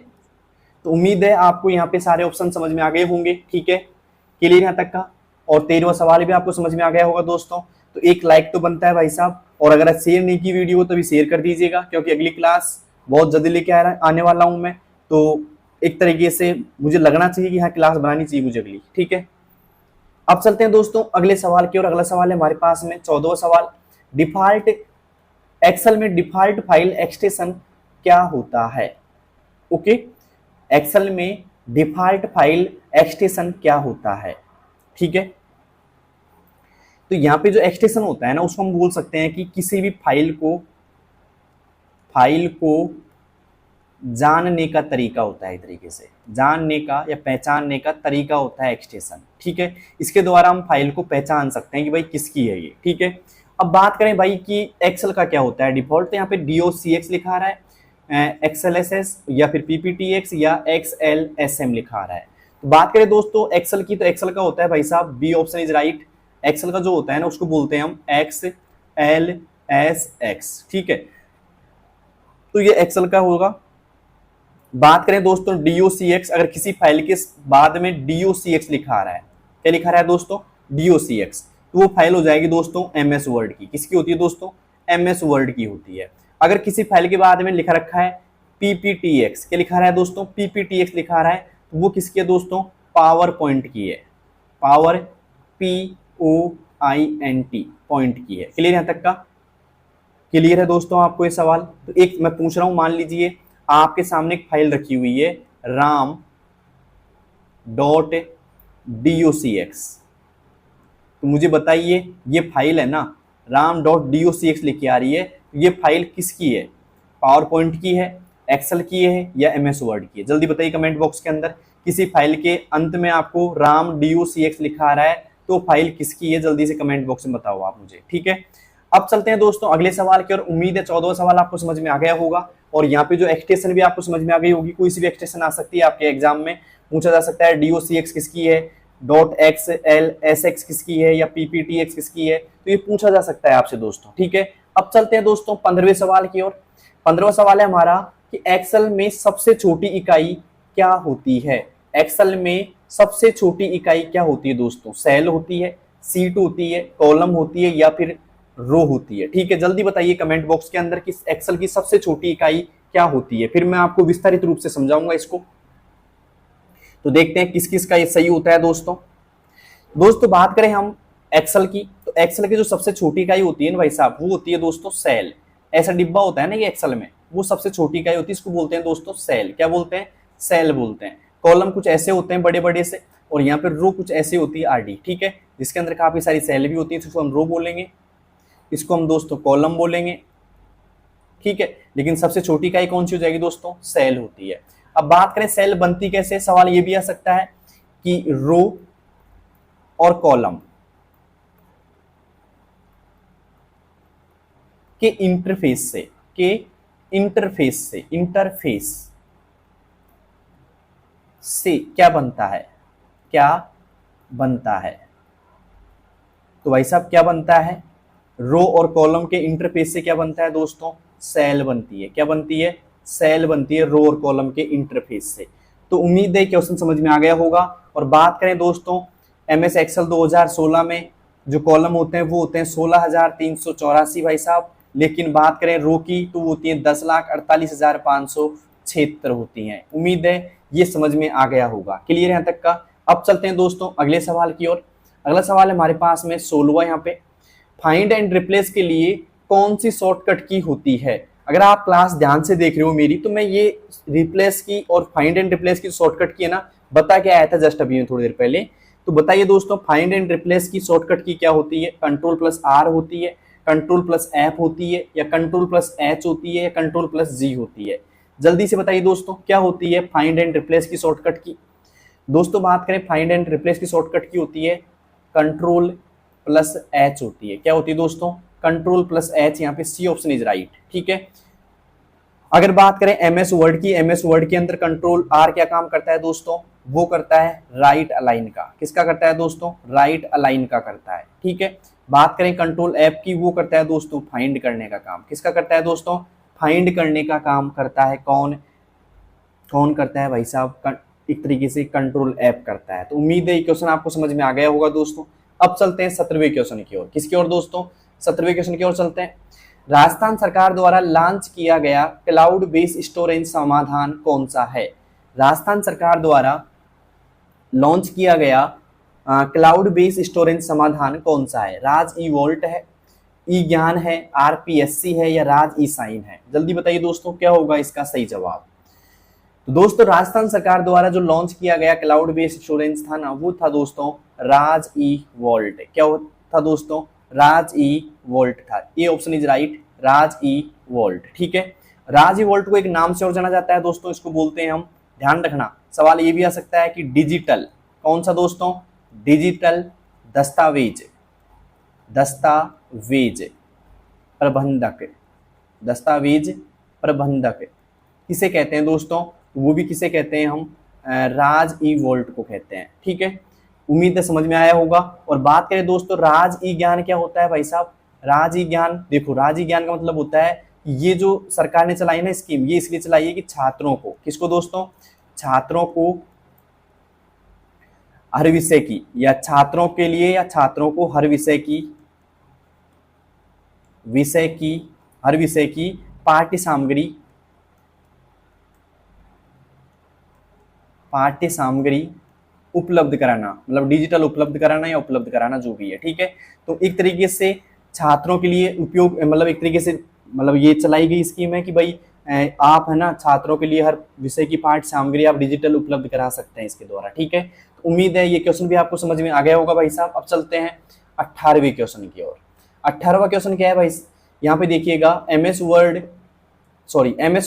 तो उम्मीद है आपको यहाँ पे सारे ऑप्शन समझ में आ गए होंगे। ठीक है, क्लियर यहाँ तक का। और 13वां सवाल भी आपको समझ में आ गया होगा दोस्तों। तो एक लाइक तो बनता है भाई साहब, और अगर शेयर नहीं की वीडियो तो भी शेयर कर दीजिएगा, क्योंकि अगली क्लास बहुत जल्दी लेके आने वाला हूं मैं। तो एक तरीके से मुझे लगना चाहिए कि हाँ क्लास बनानी चाहिए मुझे अगली। ठीक है, अब चलते हैं दोस्तों अगले सवाल की ओर। अगला सवाल है हमारे पास में 14वां सवाल। डिफॉल्ट एक्सेल में डिफॉल्ट फाइल एक्सटेंशन क्या होता है। ओके, एक्सेल में डिफॉल्ट फाइल एक्सटेंशन क्या होता है। ठीक है, तो यहाँ पे जो एक्सटेंशन होता है ना, उसको हम बोल सकते हैं कि किसी भी फाइल को जानने का तरीका होता है। एक तरीके से जानने का या पहचानने का तरीका होता है एक्सटेंशन। ठीक है, इसके द्वारा हम फाइल को पहचान सकते हैं कि भाई किसकी है ये। ठीक है, अब बात करें भाई कि एक्सेल का क्या होता है डिफॉल्ट, तो यहाँ पे DOCX लिखा रहा है, XLSS या फिर PPTX या XLSM लिखा रहा है। तो बात करें दोस्तों एक्सेल की, तो एक्सेल का होता है भाई साहब, B option is right. Excel का जो होता है ना, उसको बोलते हैं हम XLSX। ठीक है, तो ये एक्सेल का होगा। बात करें दोस्तों DOCX, अगर किसी फाइल के बाद में DOCX लिखा रहा है, क्या लिखा रहा है दोस्तों, DOCX, तो वो फाइल हो जाएगी दोस्तों MS वर्ड की। किसकी होती है दोस्तों, MS वर्ड की होती है। अगर किसी फाइल के बाद में लिखा रखा है PPTX, क्या लिखा रहा है दोस्तों, PPTX लिखा रहा है, तो वो किसकी है दोस्तों, पावर पॉइंट की है। पावर POINT पॉइंट की है। क्लियर यहाँ तक का, क्लियर है दोस्तों आपको ये सवाल। तो एक मैं पूछ रहा हूं, मान लीजिए आपके सामने एक फाइल रखी हुई है ram.docx, तो मुझे बताइए ये फाइल है ना, ram.docx लिखी आ रही है, ये फाइल किसकी है, पावर पॉइंट की है, एक्सेल की है या MS वर्ड की है। जल्दी बताइए कमेंट बॉक्स के अंदर। किसी फाइल के अंत में आपको ram.docx लिखा आ रहा है, तो फाइल किसकी है, जल्दी से कमेंट बॉक्स में बताओ आप मुझे। ठीक है, अब चलते हैं दोस्तों अगले सवाल की ओर। उम्मीद है 14वां सवाल आपको समझ में आ गया होगा, और यहाँ पे जो एक्सटेंशन भी आपको समझ में आ गई होगी। कोई सी भी एक्सटेंशन आ सकती है आपके एग्जाम में, पूछा जा सकता है DOCX किसकी है, .XLSX किसकी है, या PPTX किसकी है, तो ये पूछा जा सकता है आपसे दोस्तों। ठीक है, अब चलते हैं दोस्तों 15वें सवाल की ओर। 15वां सवाल है हमारा कि एक्सेल में सबसे छोटी इकाई क्या होती है। एक्सेल में सबसे छोटी इकाई क्या होती है दोस्तों, सेल होती है, सीट होती है, कॉलम होती है, या फिर रो होती है। ठीक है, जल्दी बताइए कमेंट बॉक्स के अंदर कि एक्सेल की सबसे छोटी इकाई क्या होती है, फिर मैं आपको विस्तारित रूप से समझाऊंगा इसको। तो देखते हैं किस किस का ये सही होता है दोस्तों बात करें हम एक्सेल की, तो एक्सेल की जो सबसे छोटी इकाई होती है ना भाई साहब, वो होती है दोस्तों सेल। ऐसा डिब्बा होता है ना ये एक्सेल में, वो सबसे छोटी इकाई होती है, इसको बोलते हैं दोस्तों सेल। क्या बोलते हैं, सेल बोलते हैं। कॉलम कुछ ऐसे होते हैं बड़े बड़े से, और यहाँ पे रो कुछ ऐसी होती है RD। ठीक है, जिसके अंदर काफी सारी सेल भी होती है, इसको हम रो बोलेंगे, इसको हम दोस्तों कॉलम बोलेंगे। ठीक है, लेकिन सबसे छोटी इकाई कौन सी हो जाएगी दोस्तों, सेल होती है। अब बात करें सेल बनती कैसे, सवाल ये भी आ सकता है कि रो और कॉलम, के इंटरफेस से, के इंटरफेस से क्या बनता है, क्या बनता है। तो भाई साहब क्या बनता है, रो और कॉलम के इंटरफेस से क्या बनता है दोस्तों, सेल बनती है। क्या बनती है, सेल बनती है रो और कॉलम के इंटरफेस से। तो उम्मीद है क्वेश्चन समझ में आ गया होगा। और बात करें दोस्तों एमएस एक्सेल 2016 में जो कॉलम होते हैं वो होते हैं 16,384 भाई साहब, लेकिन बात करें रो की तो वो होती है 10,48,576 होती हैं। उम्मीद है ये समझ में आ गया होगा, क्लियर यहाँ तक का। अब चलते हैं दोस्तों अगले सवाल की ओर। अगला सवाल हमारे पास में 16वां यहाँ पे, फाइंड एंड रिप्लेस के लिए कौन सी शॉर्टकट की होती है। अगर आप क्लास ध्यान से देख रहे हो मेरी, तो मैं ये रिप्लेस की और फाइंड एंड रिप्लेस की शॉर्टकट की है ना बता के आया था जस्ट अभी थोड़ी देर पहले। तो बताइए दोस्तों फाइंड एंड रिप्लेस की शॉर्टकट की क्या होती है, कंट्रोल प्लस आर होती है, कंट्रोल प्लस एफ होती है, या कंट्रोल प्लस एच होती है, या कंट्रोल प्लस जी होती है। जल्दी से बताइए दोस्तों क्या होती है फाइंड एंड रिप्लेस की शॉर्टकट की। दोस्तों बात करें फाइंड एंड रिप्लेस की शॉर्टकट की होती है कंट्रोल प्लस एच होती है। क्या होती है दोस्तों, कंट्रोल प्लस एच। यहाँ पे सी ऑप्शन इज राइट, ठीक है। अगर बात करें एमएस वर्ड की, एमएस वर्ड के अंदर कंट्रोल आर क्या काम करता है दोस्तों, वो करता है राइट अलाइन का। किसका करता है दोस्तों, राइट अलाइन का करता है, ठीक है। बात करें कंट्रोल एफ की, वो करता है दोस्तों फाइंड करने का काम। किसका करता है दोस्तों, फाइंड करने का काम करता है। कौन कौन करता है भाई साहब, एक तरीके से कंट्रोल एफ करता है। तो उम्मीद है ये क्वेश्चन आपको समझ में आ गया होगा दोस्तों। अब चलते हैं 17वें क्वेश्चन की ओर। किसकी ओर दोस्तों, 17वें क्वेश्चन की ओर चलते हैं। राजस्थान सरकार द्वारा लॉन्च किया गया क्लाउड बेस्ड स्टोरेज समाधान कौन सा है। राजस्थान सरकार द्वारा लॉन्च किया गया क्लाउड बेस्ड स्टोरेज समाधान कौन सा है। राज ई वोल्ट है, ई ज्ञान है, आरपीएससी है, या राज ई साइन है। जल्दी बताइए दोस्तों क्या होगा इसका सही जवाब। तो दोस्तों राजस्थान सरकार द्वारा जो लॉन्च किया गया क्लाउड बेस्ड स्टोरेज था ना, वो था दोस्तों राज ई वोल्ट। क्या था दोस्तों, राज ई वोल्ट था। ये option is right, Raj E volt, ठीक है। राज ई वोल्ट को एक नाम से और जाना जाता है दोस्तों, इसको बोलते हैं हम, ध्यान रखना सवाल ये भी आ सकता है कि डिजिटल, कौन सा दोस्तों, डिजिटल दस्तावेज, दस्तावेज प्रबंधक, दस्तावेज प्रबंधक किसे कहते हैं दोस्तों, वो भी किसे कहते हैं हम, राज ई वोल्ट को कहते हैं, ठीक है। उम्मीद है समझ में आया होगा। और बात करें दोस्तों राज ई ज्ञान क्या होता है भाई साहब, राज ई ज्ञान, देखो राज ई ज्ञान का मतलब होता है ये जो सरकार ने चलाई ना स्कीम, ये इसलिए चलाई है कि छात्रों को, किसको दोस्तों, छात्रों को हर विषय की, या छात्रों के लिए, या छात्रों को हर विषय की हर विषय की पाठ्य सामग्री उपलब्ध कराना, मतलब डिजिटल उपलब्ध कराना या उपलब्ध कराना जो भी है, ठीक है। तो एक तरीके से छात्रों के लिए उपयोग, मतलब एक तरीके से मतलब ये चलाई गई स्कीम है कि भाई आप है ना छात्रों के लिए हर विषय की पाठ्य सामग्री आप डिजिटल उपलब्ध करा सकते हैं इसके द्वारा, ठीक है। तो उम्मीद है ये क्वेश्चन भी आपको समझ में आ गया होगा भाई साहब। अब चलते हैं 18वें क्वेश्चन की ओर। 18वां क्वेश्चन क्या है भाई, यहाँ पे देखिएगा एमएस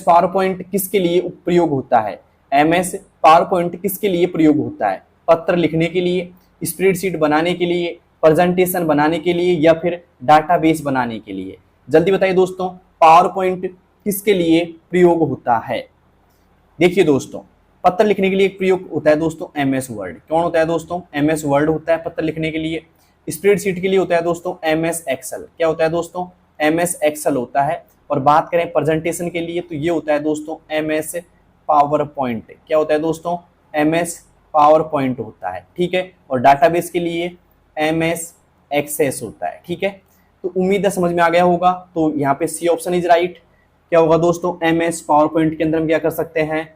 पावर पॉइंट किसके लिए प्रयोग होता है। एमएस पावर पॉइंट किसके लिए प्रयोग होता है, पत्र लिखने के लिए, स्प्रेडशीट बनाने के लिए, प्रेजेंटेशन बनाने के लिए, या फिर डाटाबेस बनाने के लिए। जल्दी बताइए दोस्तों पावर पॉइंट किसके लिए प्रयोग होता है। देखिए दोस्तों पत्र लिखने के लिए प्रयोग होता है दोस्तों एमएस वर्ड। कौन होता है दोस्तों, एमएस वर्ड होता है पत्र लिखने के लिए। स्प्रेडशीट के लिए होता है दोस्तों एमएस एक्सेल। क्या होता है दोस्तों, एमएस एक्सेल होता है। और बात करें प्रेजेंटेशन के लिए तो ये होता है दोस्तों एमएस पावर पॉइंट। क्या होता है दोस्तों, एमएस पावर पॉइंट होता है, ठीक है। और डाटाबेस के लिए एमएस एक्सेस होता है, ठीक है। तो उम्मीद है समझ में आ गया होगा। तो यहाँ पे सी ऑप्शन इज राइट। क्या होगा दोस्तों, एमएस पावर पॉइंट के अंदर हम क्या कर सकते हैं,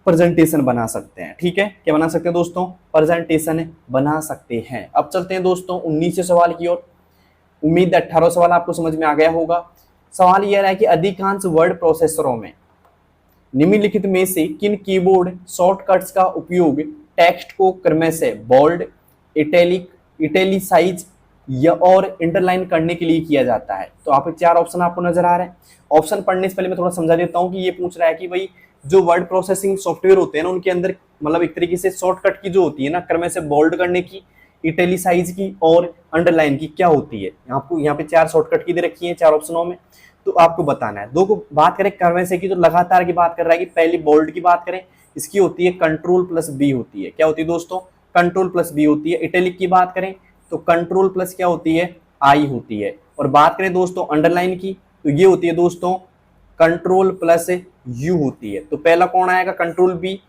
प्रेजेंटेशन बना सकते हैं, ठीक है। क्या बना सकते हैं दोस्तों, प्रेजेंटेशन बना सकते हैं। अब चलते हैं दोस्तों 19वें सवाल की ओर। उम्मीद है 18वां सवाल आपको समझ में आ गया होगा। सवाल यह है कि अधिकांश वर्ड प्रोसेसरों में निम्नलिखित में से किन कीबोर्ड शॉर्टकट्स का उपयोग टेक्स्ट को क्रम से बोल्ड, इटैलिसाइज या और इंटरलाइन करने के लिए किया जाता है। तो आप 4 ऑप्शन आपको नजर आ रहे हैं। ऑप्शन पढ़ने से पहले मैं थोड़ा समझा देता हूं कि ये पूछ रहा है कि भाई जो वर्ड प्रोसेसिंग सॉफ्टवेयर होते हैं ना उनके अंदर मतलब एक तरीके से शॉर्टकट की जो होती है ना क्रम से बोल्ड करने की, इटैलिसाइज की और अंडरलाइन की क्या होती है। आपको यहाँ पे 4 शॉर्टकट की दे रखी है 4 ऑप्शनों में, तो आपको बताना है। दो को बात करें कन्वेंशन की, तो लगातार की बात कर रहा है कि पहली बोल्ड की बात करें, इसकी होती है कंट्रोल प्लस बी होती है। क्या होती है दोस्तों? कंट्रोल प्लस बी होती है। इटैलिक की बात करें तो कंट्रोल प्लस क्या होती है? आई होती है। और बात करें दोस्तों अंडरलाइन की, तो ये होती है दोस्तों कंट्रोल प्लस यू होती है। तो पहला कौन आएगा? कंट्रोल बी,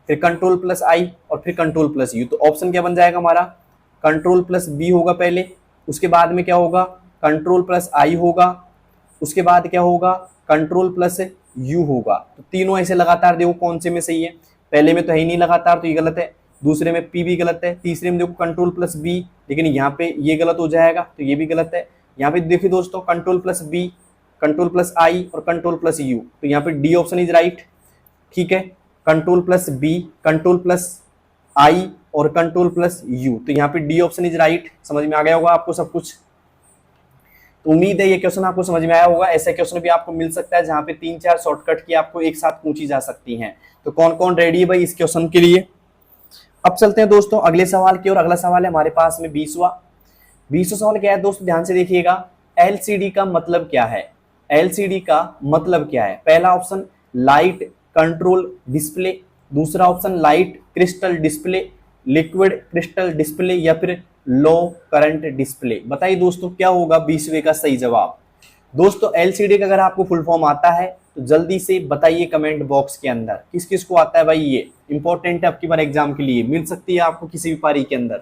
फिर कंट्रोल प्लस आई और फिर कंट्रोल प्लस यू। तो ऑप्शन क्या बन जाएगा हमारा? कंट्रोल प्लस बी होगा पहले, उसके बाद में क्या होगा? कंट्रोल प्लस आई होगा, उसके बाद क्या होगा? कंट्रोल प्लस यू होगा। तो तीनों ऐसे लगातार देखो कौन से में सही है। पहले में तो है ही नहीं लगातार, तो ये गलत है। दूसरे में पी भी गलत है। तीसरे में देखो कंट्रोल प्लस बी, लेकिन यहाँ पे ये गलत हो जाएगा, तो ये भी गलत है। यहाँ पे देखिए दोस्तों control plus B, control plus I और कंट्रोल प्लस यू, तो यहाँ पे डी ऑप्शन इज राइट। ठीक है, control plus B, control plus I और कंट्रोल प्लस यू, तो यहाँ पे डी ऑप्शन इज राइट। समझ में आ गया होगा आपको सब कुछ। तो उम्मीद है ये क्वेश्चन आपको समझ में आया होगा। ऐसे क्वेश्चन भी आपको मिल सकता है जहाँ पे 3-4 शॉर्टकट की आपको एक साथ पूछी जा सकती हैं। तो कौन कौन रेडी है भाई इस क्वेश्चन के लिए? अब चलते हैं दोस्तों अगले सवाल की ओर। अगला सवाल है हमारे पास में 20वां सवाल। क्या है दोस्तों? ध्यान से देखिएगा। एलसीडी का मतलब क्या है? एलसीडी का मतलब क्या है? पहला ऑप्शन लाइट कंट्रोल डिस्प्ले, दूसरा option light crystal display, liquid crystal display या फिर लो करंट डिस्प्ले। बताइए दोस्तों क्या होगा 20वें का सही जवाब? दोस्तों एलसीडी का अगर आपको फुल फॉर्म आता है तो जल्दी से बताइए कमेंट बॉक्स के अंदर। किस किस को आता है भाई? ये इंपॉर्टेंट है आपकी बार एग्जाम के लिए, मिल सकती है आपको किसी भी पारी के अंदर।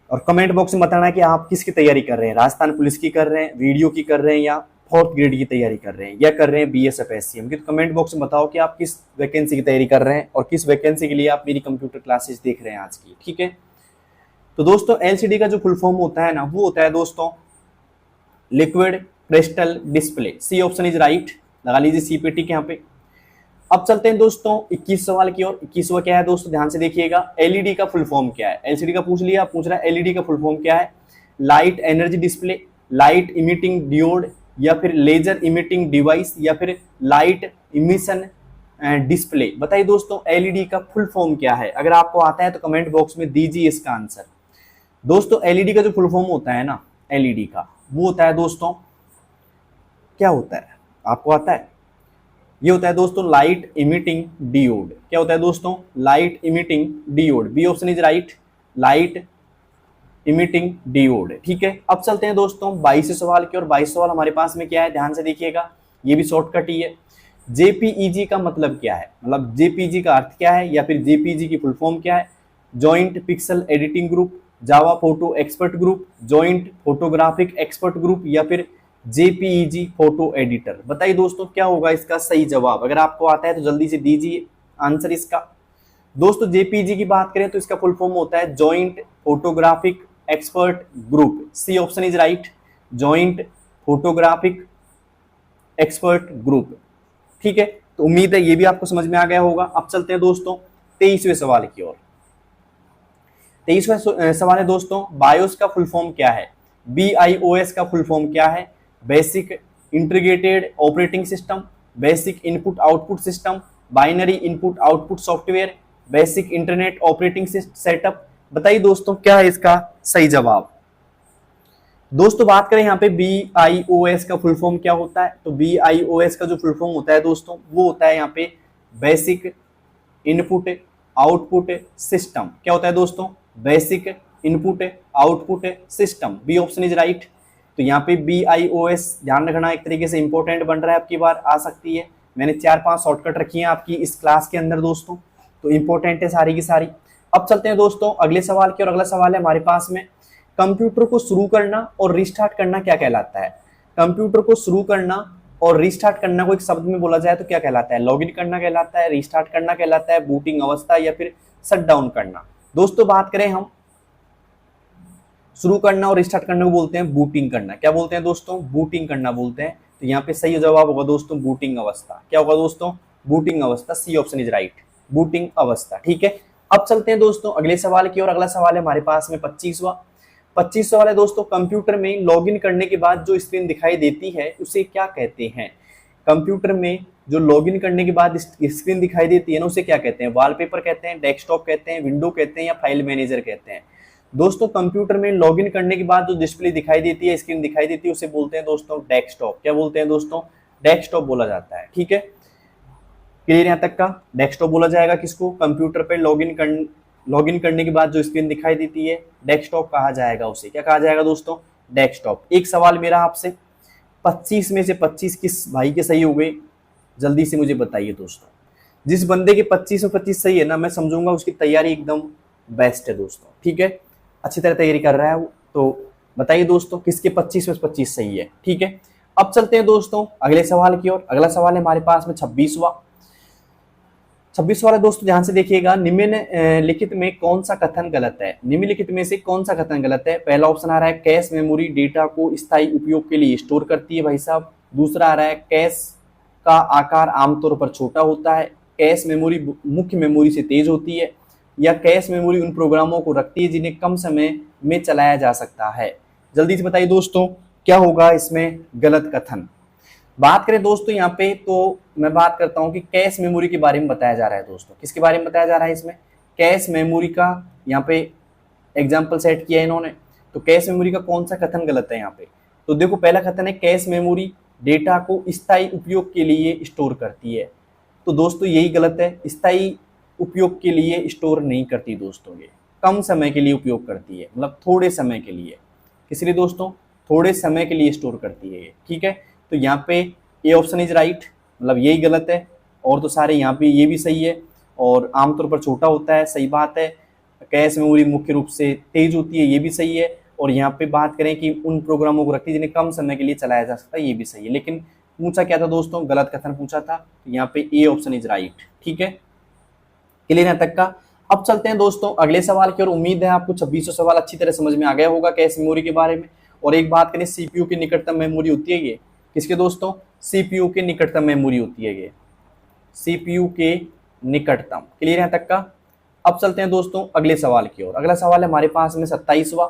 और कमेंट बॉक्स में बताना है कि आप किसकी तैयारी कर रहे हैं, राजस्थान पुलिस की कर रहे हैं, वीडियो की कर रहे हैं, या 4th ग्रेड की तैयारी कर रहे हैं, या कर रहे हैं बीएसएफ एससीएम की। तो कमेंट बॉक्स में बताओ कि आप किस वैकेंसी की तैयारी कर रहे हैं और किस वैकेंसी के लिए आप मेरी कंप्यूटर क्लासेस देख रहे हैं आज की। ठीक है, तो दोस्तों एलसीडी का जो फुल फॉर्म होता है ना, वो होता है दोस्तों liquid crystal display. C option is right, लगा लीजिए सी पे टिक यहाँ पे। अब चलते हैं दोस्तों 21 सवाल की ओर। 21वां क्या है दोस्तों? ध्यान से देखिएगा। एलईडी का फुल फॉर्म क्या है? एलसीडी का पूछ लिया, पूछ रहा है एलईडी का फुल फॉर्म क्या है? Light energy display, light emitting diode या फिर लेजर इमिटिंग डिवाइस या फिर लाइट इमिशन डिस्प्ले। बताइए दोस्तों एलईडी का फुल फॉर्म क्या है? अगर आपको आता है तो कमेंट बॉक्स में दीजिए इसका आंसर। दोस्तों एलईडी का जो फुल फॉर्म होता है ना, एलईडी का वो होता है दोस्तों, क्या होता है आपको आता है? ये होता है दोस्तों लाइट इमिटिंग डियोड। क्या होता है दोस्तों? Light emitting diode. B option is right, light emitting diode. ठीक है, अब चलते हैं दोस्तों 22 सवाल की और। 22 सवाल हमारे पास में क्या है? ध्यान से देखिएगा, ये भी शॉर्टकट ही है। जेपीईजी का मतलब क्या है? मतलब जेपीजी का अर्थ क्या है या फिर जेपीजी की फुल फॉर्म क्या है? Joint pixel editing group, Java photo expert group, joint photographic expert group या फिर जेपीईजी फोटो एडिटर। बताइए दोस्तों क्या होगा इसका सही जवाब? अगर आपको आता है तो जल्दी से दीजिए आंसर इसका। दोस्तों जेपीईजी की बात करें तो इसका फुल फॉर्म होता है joint photographic expert group. C option is right, joint photographic expert group. ठीक है, तो उम्मीद है ये भी आपको समझ में आ गया होगा। अब चलते हैं दोस्तों 23वें सवाल की ओर। 23वां सवाल है दोस्तों, बायोस का फुल फॉर्म क्या है? BIOS का फुल फॉर्म क्या है? Basic integrated operating system, basic input output system, binary input output software, basic internet operating setup. बताइए दोस्तों क्या है इसका सही जवाब? दोस्तों बात करें यहाँ पे BIOS का फुल फॉर्म क्या होता है, तो BIOS का जो फुल फॉर्म होता है दोस्तों वो होता है यहाँ पे बेसिक इनपुट आउटपुट सिस्टम। क्या होता है दोस्तों? Basic input output system. B option is right. तो यहाँ पे BIOS ध्यान रखना एक तरीके से इंपॉर्टेंट बन रहा है, आपकी बार आ सकती है। मैंने 4-5 शॉर्टकट रखी हैं आपकी इस क्लास के अंदर दोस्तों, तो इंपॉर्टेंट है सारी की सारी। अब चलते हैं दोस्तों अगले सवाल की और। अगला सवाल है हमारे पास में, कंप्यूटर को शुरू करना और रिस्टार्ट करना क्या कहलाता है? कंप्यूटर को शुरू करना और रिस्टार्ट करना को एक शब्द में बोला जाए तो क्या कहलाता है? लॉगिन करना कहलाता है, रिस्टार्ट करना कहलाता है, बूटिंग अवस्था या फिर शट डाउन करना। दोस्तों बात करें हम शुरू करना और रिस्टार्ट करने को बोलते हैं बूटिंग करना। क्या बोलते हैं दोस्तों? बूटिंग करना बोलते हैं। तो यहाँ पे सही जवाब होगा दोस्तों बूटिंग अवस्था। क्या होगा दोस्तों? बूटिंग अवस्था। C option is right, booting अवस्था। ठीक है, अब चलते हैं दोस्तों अगले सवाल की और। अगला सवाल है हमारे पास में 25वां सवाल है दोस्तों, कंप्यूटर में लॉगिन करने के बाद जो स्क्रीन दिखाई देती है उसे क्या कहते हैं? कंप्यूटर में जो लॉगिन करने के बाद स्क्रीन दिखाई देती है ना, उसे क्या कहते हैं? वॉलपेपर कहते हैं, डेस्कटॉप कहते हैं, विंडो कहते हैं या फाइल मैनेजर कहते हैं। दोस्तों कंप्यूटर में लॉगिन करने के बाद जो डिस्प्ले दिखाई देती है, स्क्रीन दिखाई देती है, उसे बोलते हैं दोस्तों डेस्कटॉप। क्या बोलते हैं दोस्तों? डेस्कटॉप बोला जाता है। ठीक है, क्लियर यहाँ तक का? डेस्कटॉप बोला जाएगा किसको? कंप्यूटर पे लॉगिन करने के बाद जो स्क्रीन दिखाई देती है, डेस्कटॉप कहा जाएगा उसे। क्या कहा जाएगा दोस्तों? डेस्कटॉप। एक सवाल मेरा आपसे, 25 में से 25 किस भाई के सही हो गए? जल्दी से मुझे बताइए दोस्तों। जिस बंदे के 25 में 25 सही है ना, मैं समझूंगा उसकी तैयारी एकदम बेस्ट है दोस्तों। ठीक है, अच्छी तरह तैयारी कर रहा है वो। तो बताइए दोस्तों किसके 25 में 25 सही है। ठीक है, अब चलते हैं दोस्तों अगले सवाल की ओर। अगला सवाल है हमारे पास में 26वां वाला। दोस्तों ध्यान से देखिएगा, निम्नलिखित में कौन सा कथन गलत है? निम्नलिखित में से कौन सा कथन गलत है? पहला ऑप्शन आ रहा है कैश मेमोरी डेटा को स्थायी उपयोग के लिए स्टोर करती है भाई साहब। दूसरा आ रहा है कैश का आकार आमतौर पर छोटा होता है। कैश मेमोरी मुख्य मेमोरी से तेज होती है। या कैश मेमोरी उन प्रोग्रामों को रखती है जिन्हें कम समय में चलाया जा सकता है। जल्दी से बताइए दोस्तों क्या होगा इसमें गलत कथन? बात करें दोस्तों यहाँ पे, तो मैं बात करता हूँ कि कैश मेमोरी के बारे में बताया जा रहा है दोस्तों। किसके बारे में बताया जा रहा है इसमें? कैश मेमोरी का यहाँ पे एग्जाम्पल सेट किया है इन्होंने। तो कैश मेमोरी का कौन सा कथन गलत है यहाँ पे? तो देखो पहला कथन है कैश मेमोरी डेटा को स्थायी उपयोग के लिए स्टोर करती है। तो दोस्तों यही गलत है, स्थायी उपयोग के लिए स्टोर नहीं करती दोस्तों, ये कम समय के लिए उपयोग करती है, मतलब थोड़े समय के लिए। किस लिए दोस्तों? थोड़े समय के लिए स्टोर करती है ये। ठीक है, तो यहाँ पे ए ऑप्शन इज राइट, मतलब यही गलत है। और तो सारे यहाँ पे ये भी सही है। और आमतौर पर छोटा होता है, सही बात है। कैश मेमोरी मुख्य रूप से तेज होती है, ये भी सही है। और यहाँ पे बात करें कि उन प्रोग्रामों को रखती है जिन्हें कम समय के लिए चलाया जा सकता है, ये भी सही है। लेकिन पूछा क्या था दोस्तों? गलत कथन पूछा था। तो यहाँ पे ए ऑप्शन इज राइट। ठीक है, क्लियर यहाँ तक का? अब चलते हैं दोस्तों अगले सवाल की और। उम्मीद है आपको 26वां सवाल अच्छी तरह समझ में आ गया होगा कैश मेमोरी के बारे में। और एक बात करें, सीपीयू की निकटतम मेमोरी होती है ये। किसके दोस्तों? सीपीयू के निकटतम मेमोरी होती है ये, सीपीयू के निकटतम। क्लियर यहाँ तक का? अब चलते हैं दोस्तों अगले सवाल की ओर। अगला सवाल है हमारे पास में 27वां।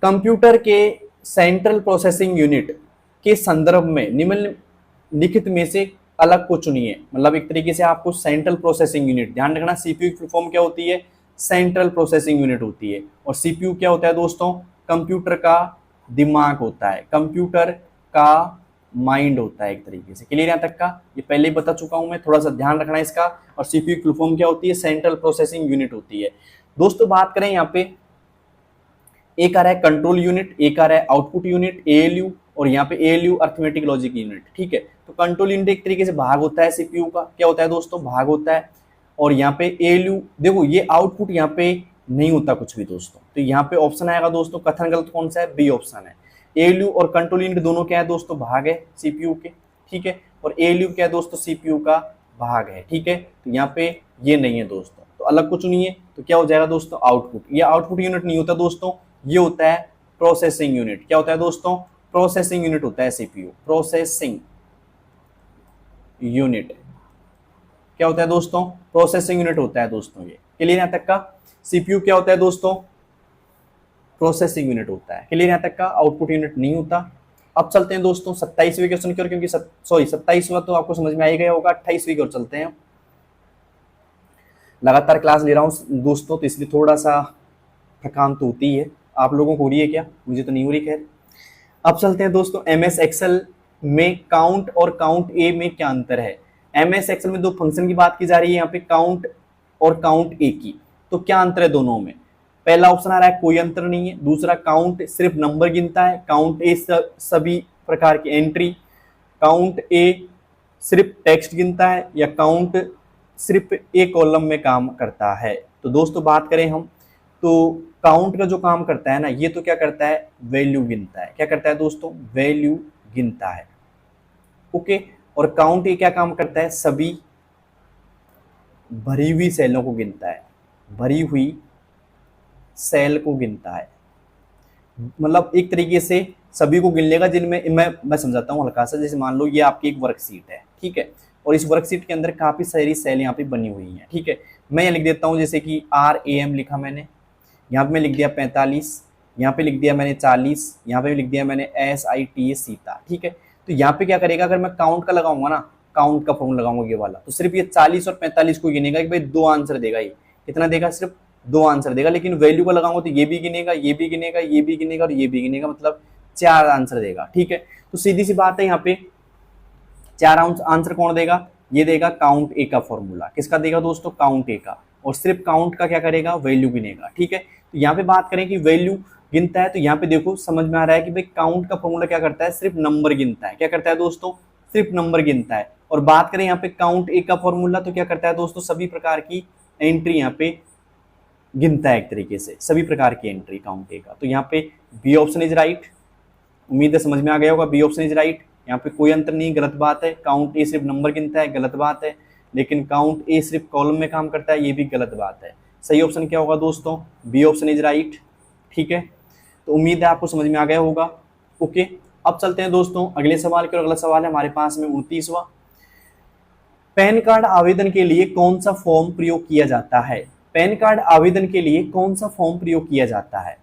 कंप्यूटर के सेंट्रल प्रोसेसिंग यूनिट के संदर्भ में निम्नलिखित में से अलग को चुनिए। मतलब एक तरीके से आपको सेंट्रल प्रोसेसिंग यूनिट, ध्यान रखना सीपीयू की फुल फॉर्म क्या होती है? सेंट्रल प्रोसेसिंग यूनिट होती है। और सीपीयू क्या होता है दोस्तों? कंप्यूटर का दिमाग होता है, कंप्यूटर का माइंड होता है एक तरीके से। क्लियर यहाँ तक का? ये पहले ही बता चुका हूं मैं, थोड़ा सा ध्यान रखना इसका। और सीपीयू की फुल फॉर्म क्या होती है? सेंट्रल प्रोसेसिंग यूनिट होती है। दोस्तों बात करें यहाँ पे, एक आ रहा है कंट्रोल यूनिट, एक आ रहा है आउटपुट यूनिट एएलयू, और यहाँ पे एएलयू अर्थमेटिक लॉजिक यूनिट। ठीक है, तो कंट्रोल यूनिट एक तरीके से भाग होता है सीपीयू का। क्या होता है दोस्तों? भाग होता है। और यहाँ पे एएलयू, देखो ये आउटपुट यहाँ पे नहीं होता कुछ भी दोस्तों। तो यहाँ पे ऑप्शन आएगा दोस्तों, कथन गलत कौन सा है? बी ऑप्शन है। एएलयू और कंट्रोल यूनिट दोनों क्या है दोस्तों? भाग है सीपीयू के। ठीक है, और एएलयू क्या है दोस्तों? सीपीयू का भाग है। ठीक है, तो यहाँ पे ये नहीं है दोस्तों, तो अलग को चुनिए। तो क्या हो जाएगा दोस्तों? आउटपुट। ये आउटपुट यूनिट नहीं होता दोस्तों, ये होता है प्रोसेसिंग यूनिट। क्या होता है दोस्तों? प्रोसेसिंग यूनिट होता है सीपीयू। प्रोसेसिंग यूनिट क्या होता है दोस्तों? प्रोसेसिंग यूनिट होता है दोस्तों ये। क्लियर यहाँ तक का? सीपीयू क्या होता है दोस्तों? प्रोसेसिंग यूनिट होता है। क्लियर यहाँ तक का? आउटपुट यूनिट नहीं होता। अब चलते हैं दोस्तों 27वें क्वेश्चन की ओर, क्योंकि 27वां तो आपको समझ में आ ही गया होगा। 28वीं की ओर चलते हैं। लगातार क्लास ले रहा हूँ दोस्तों, तो इसलिए थोड़ा सा थकान तो होती है। आप लोगों को हो रही है क्या? मुझे तो नहीं हो रही। खैर, अब चलते हैं दोस्तों एमएस एक्सेल में काउंट और काउंट ए में क्या अंतर है? एमएस एक्सेल में दो फंक्शन की बात की जा रही है यहाँ पे, काउंट और काउंट ए की। तो क्या अंतर है दोनों में? पहला ऑप्शन आ रहा है कोई अंतर नहीं है। दूसरा, काउंट सिर्फ नंबर गिनता है, काउंट ए सभी प्रकार की एंट्री। काउंट ए सिर्फ टेक्स्ट गिनता है, या काउंट सिर्फ एक कॉलम में काम करता है। तो दोस्तों बात करें हम, तो काउंट का जो काम करता है ना, ये तो क्या करता है? वैल्यू गिनता है। क्या करता है दोस्तों? वैल्यू गिनता है। ओके, और काउंट ये क्या काम करता है? सभी भरी हुई सेलों को गिनता है, भरी हुई सेल को गिनता है। मतलब एक तरीके से सभी को गिन लेगा जिनमें, मैं समझाता हूँ हल्का सा। जैसे मान लो ये आपकी एक वर्कशीट है, ठीक है, और इस वर्कशीट के अंदर काफी सारी सेल यहाँ पे बनी हुई हैं। ठीक है, मैं यहाँ लिख देता हूँ, जैसे कि RAM लिखा मैंने, यहाँ पे मैं लिख दिया 45, यहाँ पे लिख दिया मैंने 40, यहाँ पे लिख दिया मैंने SITA सीता। ठीक है, तो यहाँ पे क्या करेगा, अगर मैं काउंट का लगाऊंगा ना, काउंट का फॉर्मूला लगाऊंगा ये वाला, तो सिर्फ ये 40 और 45 को गिनेगा कि भाई 2 आंसर देगा, ये कितना देगा, सिर्फ 2 आंसर देगा। लेकिन वैल्यू का लगाऊंगा तो ये भी गिनेगा, ये भी गिनेगा, ये भी गिनेगा और ये भी गिनेगा, मतलब 4 आंसर देगा। ठीक है, तो सीधी सी बात है, यहाँ पे 4 आंसर कौन देगा, ये देगा काउंट ए का फॉर्मूला। किसका देगा दोस्तों, काउंट ए का, और सिर्फ काउंट का क्या करेगा, वैल्यू गिनेगा। ठीक है, तो यहाँ पे बात करें कि वैल्यू गिनता है, तो यहाँ पे देखो समझ में आ रहा है कि भाई काउंट का फॉर्मूला क्या करता है, सिर्फ नंबर गिनता है। क्या करता है दोस्तों, सिर्फ नंबर गिनता है। और बात करें यहाँ पे काउंट ए का फॉर्मूला, तो क्या करता है दोस्तों, सभी प्रकार की एंट्री यहाँ पे गिनता है, एक तरीके से सभी प्रकार की एंट्री काउंट ए का। तो यहाँ पे बी ऑप्शन इज राइट। उम्मीद है समझ में आ गया होगा, बी ऑप्शन इज राइट। यहाँ पे कोई अंतर नहीं, गलत बात है। काउंट ए सिर्फ नंबर गिनता है, गलत बात है। लेकिन काउंट ए सिर्फ कॉलम में काम करता है, ये भी गलत बात है। सही ऑप्शन क्या होगा दोस्तों, बी ऑप्शन इज राइट। ठीक है, तो उम्मीद है आपको समझ में आ गया होगा। ओके, अब चलते हैं दोस्तों अगले सवाल की। और अगला सवाल है हमारे पास में 29वां। पैन कार्ड आवेदन के लिए कौन सा फॉर्म प्रयोग किया जाता है। पैन कार्ड आवेदन के लिए कौन सा फॉर्म प्रयोग किया जाता है।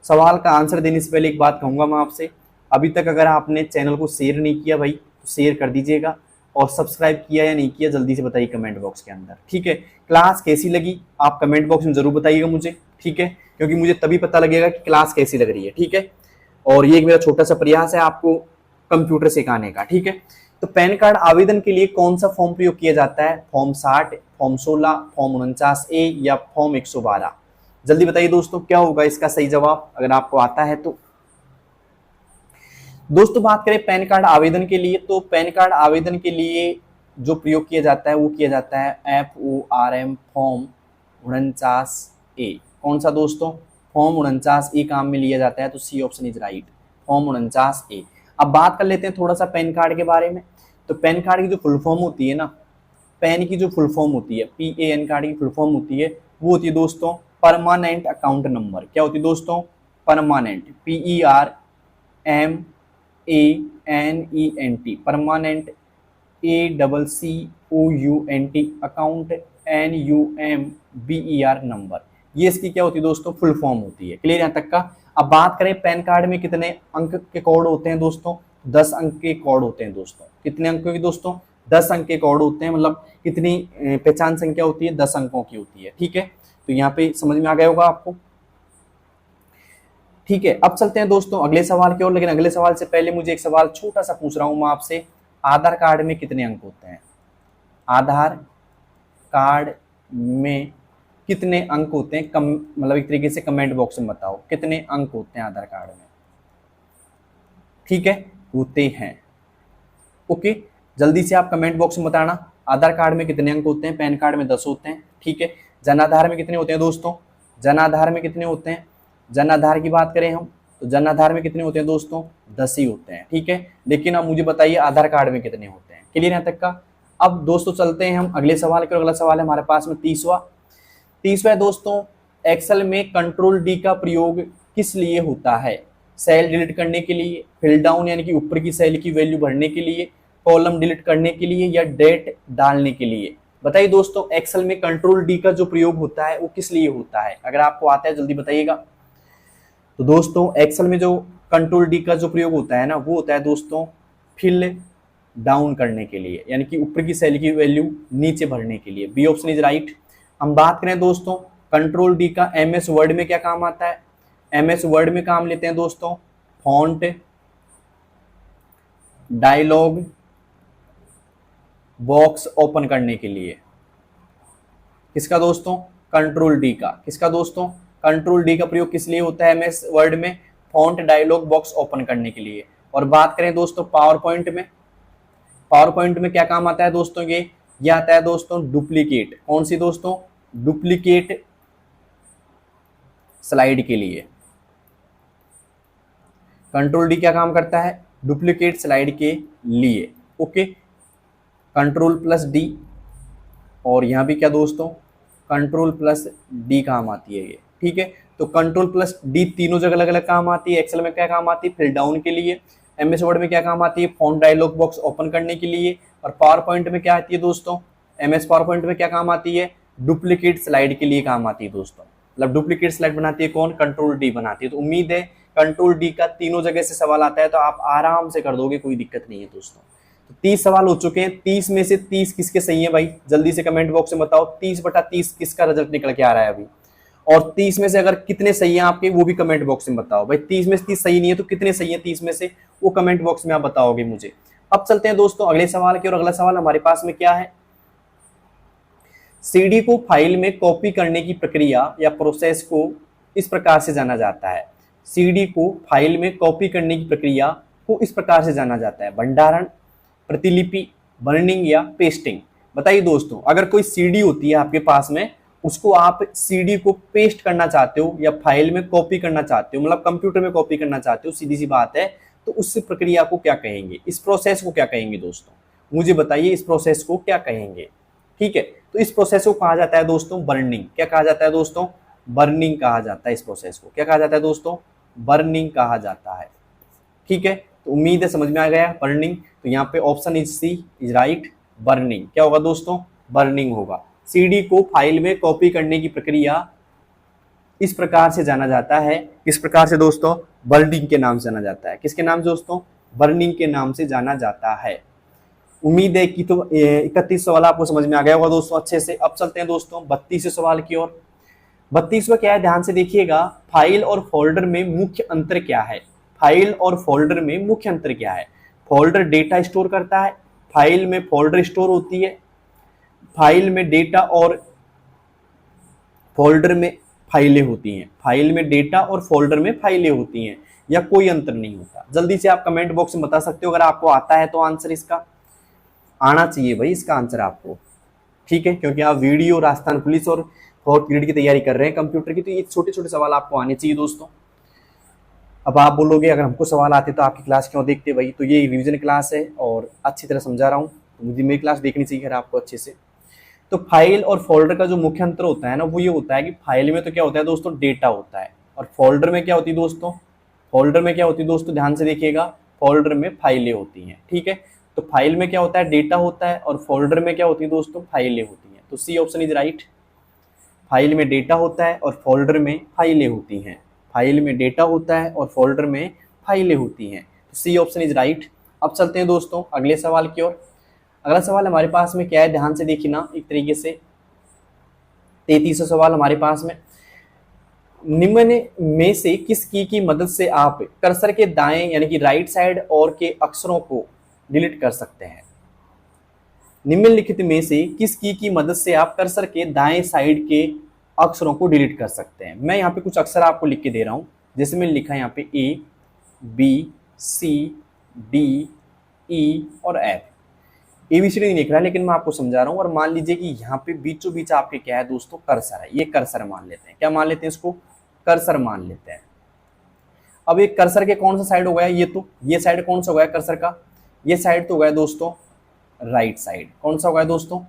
सवाल का आंसर देने से पहले एक बात कहूंगा मैं आपसे, अभी तक अगर आपने चैनल को शेयर नहीं किया भाई तो शेयर कर दीजिएगा, और सब्सक्राइब किया या नहीं किया जल्दी से बताइए कमेंट बॉक्स के अंदर। ठीक है, क्लास कैसी लगी आप कमेंट बॉक्स में जरूर बताइएगा मुझे। ठीक है, क्योंकि मुझे तभी पता लगेगा कि क्लास कैसी लग रही है। ठीक है, और ये एक मेरा छोटा सा प्रयास है आपको कंप्यूटर सिखाने का। ठीक है, तो पैन कार्ड आवेदन के लिए कौन सा फॉर्म प्रयोग किया जाता है, फॉर्म 60, फॉर्म 16, फॉर्म 49A या फॉर्म 112। जल्दी बताइए दोस्तों क्या होगा इसका सही जवाब, अगर आपको आता है तो। दोस्तों बात करें पैन कार्ड आवेदन के लिए, तो पैन कार्ड आवेदन के लिए जो प्रयोग किया जाता है वो किया जाता है FORM फॉर्म 49A। कौन सा दोस्तों, फॉर्म 49A काम में लिया जाता है, तो C option is right, form 49A। अब बात कर लेते हैं थोड़ा सा पैन कार्ड के बारे में। तो पैन कार्ड की जो फुल फॉर्म होती है ना, पैन की जो फुल फॉर्म होती है, PAN कार्ड की फुल फॉर्म होती है, वो होती है दोस्तों परमानेंट अकाउंट नंबर। क्या होती है दोस्तों, permanent, PERMANENT, permanent, ACCOUNT, account, NUMBER number. ये इसकी क्या होती है दोस्तों, फुल फॉर्म होती है। क्लियर यहाँ तक का। अब बात करें पैन कार्ड में कितने अंक के कोड होते हैं दोस्तों, 10 अंक के कोड होते हैं दोस्तों। कितने अंकों के दोस्तों, 10 अंक के कोड होते हैं, मतलब कितनी पहचान संख्या होती है, 10 अंकों की होती है। ठीक है, तो यहाँ पे समझ में आ गया होगा आपको। ठीक है, अब चलते हैं दोस्तों अगले सवाल की ओर। लेकिन अगले सवाल से पहले मुझे एक सवाल छोटा सा पूछ रहा हूं मैं आपसे, आधार कार्ड में कितने अंक होते हैं। आधार कार्ड में कितने अंक होते हैं, कम मतलब एक तरीके से कमेंट बॉक्स में बताओ कितने अंक होते हैं आधार कार्ड में। ठीक है, होते हैं। ओके, जल्दी से आप कमेंट बॉक्स में बताना आधार कार्ड में कितने अंक होते हैं। पैन कार्ड में 10 होते हैं। ठीक है, जन आधार में कितने होते हैं दोस्तों, जन आधार में कितने होते हैं, जन आधार की बात करें हम तो जन आधार में कितने होते हैं दोस्तों, 10 ही होते हैं। ठीक है, लेकिन अब मुझे बताइए आधार कार्ड में कितने होते हैं। क्लियर यहाँ तक का। अब दोस्तों चलते हैं हम अगले सवाल के। अगला सवाल है हमारे पास में 30वां दोस्तों, एक्सेल में कंट्रोल डी का प्रयोग किस लिए होता है। सेल डिलीट करने के लिए, फिल डाउन यानी कि ऊपर की सेल की वैल्यू भरने के लिए, कॉलम डिलीट करने के लिए, या डेट डालने के लिए। बताइए दोस्तों एक्सेल में कंट्रोल डी का जो प्रयोग होता है वो किस लिए होता है, अगर आपको आता है जल्दी बताइएगा। तो दोस्तों एक्सेल में जो कंट्रोल डी का जो प्रयोग होता है ना, वो होता है दोस्तों फिल डाउन करने के लिए, यानी कि ऊपर की सेल की वैल्यू नीचे भरने के लिए। B option is right. हम बात करें दोस्तों कंट्रोल डी का MS वर्ड में क्या काम आता है। MS वर्ड में काम लेते हैं दोस्तों फॉन्ट डायलॉग बॉक्स ओपन करने के लिए। किसका दोस्तों, कंट्रोल डी का। किसका दोस्तों, कंट्रोल डी का प्रयोग किस लिए होता है MS वर्ड में, फॉन्ट डायलॉग बॉक्स ओपन करने के लिए। और बात करें दोस्तों पावर पॉइंट में, पावर पॉइंट में क्या काम आता है दोस्तों, ये आता है दोस्तों डुप्लीकेट। कौन सी दोस्तों, डुप्लीकेट स्लाइड के लिए। कंट्रोल डी क्या काम करता है, डुप्लीकेट स्लाइड के लिए। ओके, कंट्रोल प्लस डी, और यहां भी क्या दोस्तों कंट्रोल प्लस डी काम आती है ये। ठीक है, तो कंट्रोल प्लस डी तीनों जगह अलग अलग काम आती है। एक्सेल में क्या काम आती है, फिल डाउन के लिए। MS वर्ड में क्या काम आती है, फॉन्ट डायलॉग बॉक्स ओपन करने के लिए। और पावर पॉइंट में क्या आती है दोस्तों, MS पावर पॉइंट में क्या काम आती है, डुप्लीकेट स्लाइड के लिए काम आती है दोस्तों। मतलब डुप्लीकेट स्लाइड बनाती है कौन, कंट्रोल डी बनाती है। तो उम्मीद है कंट्रोल डी का तीनों जगह से सवाल आता है तो आप आराम से कर दोगे, कोई दिक्कत नहीं है दोस्तों। तो 30 सवाल हो चुके हैं। 30 में से 30 किसके सही है भाई, जल्दी से कमेंट बॉक्स में बताओ। 30/30 किसका रिजल्ट निकल के आ रहा है अभी, और 30 में से अगर कितने सही हैं आपके वो भी कमेंट बॉक्स में बताओ भाई। 30 में से 30 सही नहीं है तो कितने सही है 30 में से, वो कमेंट बॉक्स में आप बताओगे मुझे। अब चलते हैं दोस्तों अगले सवाल की, और अगला सवाल हमारे पास में क्या है, सीडी को फाइल में कॉपी करने की प्रक्रिया या प्रोसेस को इस प्रकार से जाना जाता है। सीडी को फाइल में कॉपी करने की प्रक्रिया को इस प्रकार से जाना जाता है, भंडारण, प्रतिलिपि, बर्निंग या पेस्टिंग। बताइए दोस्तों, अगर कोई सीडी होती है आपके पास में, उसको आप सीडी को पेस्ट करना चाहते हो या फाइल में कॉपी करना चाहते हो, मतलब कंप्यूटर में कॉपी करना चाहते हो, सीधी सी बात है, तो उस प्रक्रिया को क्या कहेंगे, इस प्रोसेस को क्या कहेंगे दोस्तों, मुझे बताइए इस प्रोसेस को क्या कहेंगे। ठीक है, तो इस प्रोसेस को कहा जाता है दोस्तों बर्निंग। क्या कहा जाता है दोस्तों, बर्निंग कहा जाता है इस प्रोसेस को। क्या कहा जाता है दोस्तों, बर्निंग कहा जाता है। ठीक है, तो उम्मीद है समझ में आ गया बर्निंग। तो यहाँ पे option is C is right, burning. क्या होगा दोस्तों, बर्निंग होगा। सीडी को फाइल में कॉपी करने की प्रक्रिया इस प्रकार से जाना जाता है, किस प्रकार से दोस्तों, बर्निंग के नाम से जाना जाता है। किसके नाम से दोस्तों, बर्निंग के नाम से जाना जाता है। उम्मीद है कि तो 31 सवाल आपको समझ में आ गया होगा दोस्तों अच्छे से। अब चलते हैं दोस्तों 32वें सवाल की ओर। 32वां क्या है, ध्यान से देखिएगा, फाइल और फोल्डर में मुख्य अंतर क्या है। फाइल और फोल्डर में मुख्य अंतर क्या है। फोल्डर डेटा स्टोर करता है, फाइल में फोल्डर स्टोर होती है। फाइल में डेटा और फोल्डर में फाइलें होती हैं। फाइल में डेटा और फोल्डर में फाइलें होती हैं, या कोई अंतर नहीं होता। जल्दी से आप कमेंट बॉक्स में बता सकते हो, अगर आपको आता है तो आंसर इसका आना चाहिए भाई, इसका आंसर आपको। ठीक है, क्योंकि आप वीडियो राजस्थान पुलिस और फोर्थ ग्रेड की तैयारी कर रहे हैं कंप्यूटर की, तो ये छोटे छोटे सवाल आपको आने चाहिए दोस्तों। अब आप बोलोगे अगर हमको सवाल आते तो आपकी क्लास क्यों देखते भाई, तो ये रिवीजन क्लास है और अच्छी तरह समझा रहा हूँ, तो मुझे मेरी क्लास देखनी चाहिए आपको अच्छे से। तो फाइल और फोल्डर का जो मुख्य अंतर होता है ना, वो ये होता है कि फाइल में तो क्या होता है दोस्तों, डेटा होता है, और फोल्डर में क्या होती है दोस्तों, फोल्डर में क्या होती है दोस्तों, ध्यान से देखिएगा, फोल्डर में फाइलें होती हैं। ठीक है, तो फाइल में क्या होता है, डेटा होता है, और फोल्डर में क्या होती है दोस्तों, फाइलें होती हैं। तो C option is right, file में डेटा होता है और फोल्डर में फाइलें होती हैं। फाइल में डेटा होता है और फोल्डर में फाइलें होती हैं, तो सी ऑप्शन इज राइट। अब चलते हैं दोस्तों अगले सवाल की ओर। अगला सवाल हमारे पास में क्या है, ध्यान से देखिए ना एक तरीके से। 33वां सवाल हमारे पास में, निम्न में से किस की मदद से आप कर्सर के दाएं यानी कि राइट साइड और के अक्षरों को डिलीट कर सकते हैं। निम्नलिखित में से किस की मदद से आप कर्सर के दाएं साइड के अक्षरों को डिलीट कर सकते हैं। मैं यहाँ पे कुछ अक्षर आपको लिख के दे रहा हूँ, जैसे मैंने लिखा है यहाँ पे ए, बी, सी, डी, ई और एफ। ABCD नहीं लिख रहा है, लेकिन मैं आपको समझा रहा हूँ। और मान लीजिए कि यहाँ पे बीचों बीच आपके क्या है दोस्तों, कर्सर है। ये कर्सर मान लेते हैं, क्या मान लेते हैं इसको, कर्सर मान लेते हैं। अब एक कर्सर के कौन सा साइड हो गया, ये तो ये साइड कौन सा हो गया कर्सर का, ये साइड तो हो गया दोस्तों राइट साइड। कौन सा हो गया दोस्तों,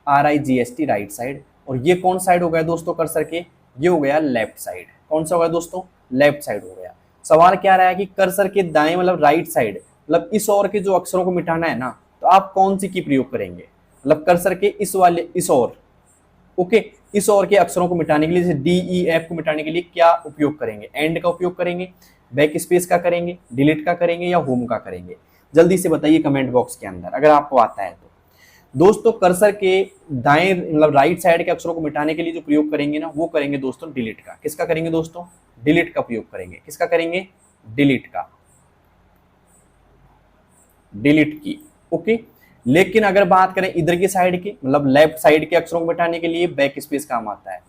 RIGST राइट साइड। और ये कौन साइड हो गया दोस्तों कर्सर के, ये हो गया लेफ्ट साइड। कौन सा हो गया दोस्तों, लेफ्ट साइड हो गया। सवाल क्या रहा है कि कर्सर के दाएं मतलब राइट साइड, मतलब इस ओर के जो अक्षरों को मिटाना है ना, तो आप कौन सी की प्रयोग करेंगे, मतलब कर्सर के इस वाले इस ओर, ओके, इस ओर के अक्षरों को मिटाने के लिए, जैसे DEF को मिटाने के लिए क्या उपयोग करेंगे, एंड का उपयोग करेंगे, बैक स्पेस का करेंगे, डिलीट का करेंगे, या होम का करेंगे। जल्दी से बताइए कमेंट बॉक्स के अंदर अगर आपको आता है तो। दोस्तों कर्सर के दाएं मतलब राइट साइड के अक्षरों को मिटाने के लिए जो प्रयोग करेंगे ना, वो करेंगे दोस्तों डिलीट का। किसका करेंगे दोस्तों, डिलीट का प्रयोग करेंगे। किसका करेंगे, डिलीट का, डिलीट की, ओके। लेकिन अगर बात करें इधर की साइड की, मतलब लेफ्ट साइड के अक्षरों को मिटाने के लिए बैक स्पेस काम आता है।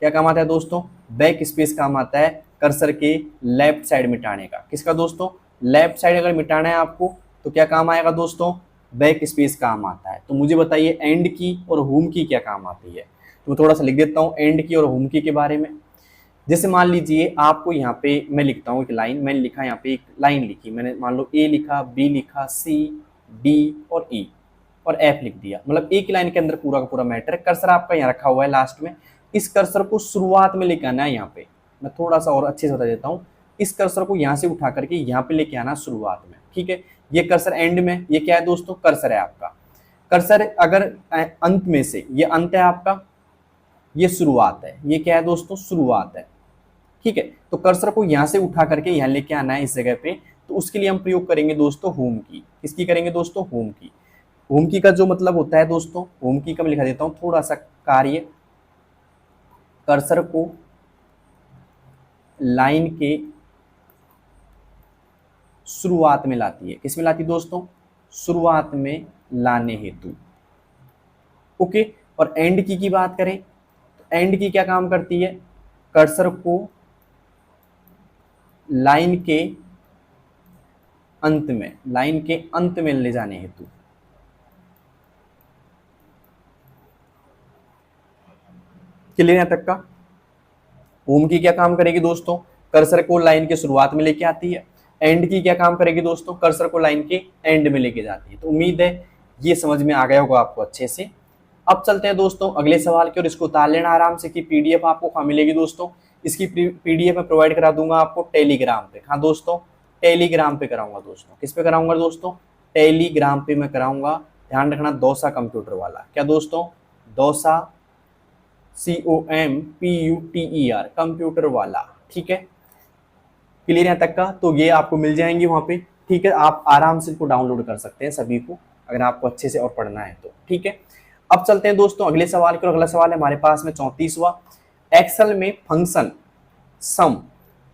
क्या काम आता है दोस्तों, बैक स्पेस काम आता है कर्सर के लेफ्ट साइड मिटाने का। किसका दोस्तों, लेफ्ट साइड अगर मिटाना है आपको तो क्या काम आएगा दोस्तों, बैक स्पेस काम आता है। तो मुझे बताइए एंड की और होम की क्या काम आती है। तो मैं थोड़ा सा लिख देता हूँ एंड की और होम की के बारे में। जैसे मान लीजिए आपको यहाँ पे मैं लिखता हूँ एक लाइन, मैंने लिखा यहाँ पे एक लाइन लिखी, मैंने मान लो ए लिखा, बी लिखा, सी, डी और ई और एफ लिख दिया, मतलब एक ही लाइन के अंदर पूरा का पूरा मैटर। कर्सर आपका यहाँ रखा हुआ है लास्ट में, इस कर्सर को शुरुआत में लेके आना है। यहाँ पे मैं थोड़ा सा और अच्छे से बता देता हूँ, इस कर्सर को यहाँ से उठा करके यहाँ पे लेके आना शुरुआत में, ठीक है। ये कर्सर एंड में, ये क्या है दोस्तों, कर्सर है आपका। कर्सर अगर अंत में से, ये अंत है आपका, ये शुरुआत है, ये क्या है दोस्तों, शुरुआत है, ठीक है। तो कर्सर को यहाँ से उठा करके यहाँ लेके आना है इस जगह पे, तो उसके लिए हम प्रयोग करेंगे दोस्तों होम की। किसकी करेंगे दोस्तों? होम की। होम की का जो मतलब होता है दोस्तों, होम की का मैं लिखा देता हूं, थोड़ा सा कार्य कर्सर को लाइन के शुरुआत में लाती है। किसमें लाती है दोस्तों? शुरुआत में लाने हेतु। ओके। और एंड की बात करें तो एंड की क्या काम करती है? कर्सर को लाइन के अंत में, लाइन के अंत में ले जाने हेतु। क्लियर यहां तक का? होम की क्या काम करेगी दोस्तों? कर्सर को लाइन के शुरुआत में लेके आती है। एंड की क्या काम करेगी दोस्तों? कर्सर को लाइन के एंड में लेके जाती है। तो उम्मीद है ये समझ में आ गया होगा आपको अच्छे से। अब चलते हैं दोस्तों अगले सवाल की, और इसको उतार लेना आराम से कि पीडीएफ आपको कहाँ मिलेगी दोस्तों। इसकी पीडीएफ मैं प्रोवाइड करा दूंगा आपको टेलीग्राम पे। हाँ दोस्तों, टेलीग्राम पे कराऊंगा दोस्तों। किस पे कराऊंगा दोस्तों? टेलीग्राम पे मैं कराऊंगा। ध्यान रखना, दौसा कंप्यूटर वाला। क्या दोस्तों? दौसा COMPUTER कंप्यूटर वाला। ठीक है, क्लियर यहाँ तक का? तो ये आपको मिल जाएंगे वहां पे। ठीक है, आप आराम से इनको डाउनलोड कर सकते हैं सभी को, अगर आपको अच्छे से और पढ़ना है तो। ठीक है, अब चलते हैं दोस्तों अगले सवाल की। अगला सवाल है हमारे पास में 34वां। एक्सेल में फंक्शन सम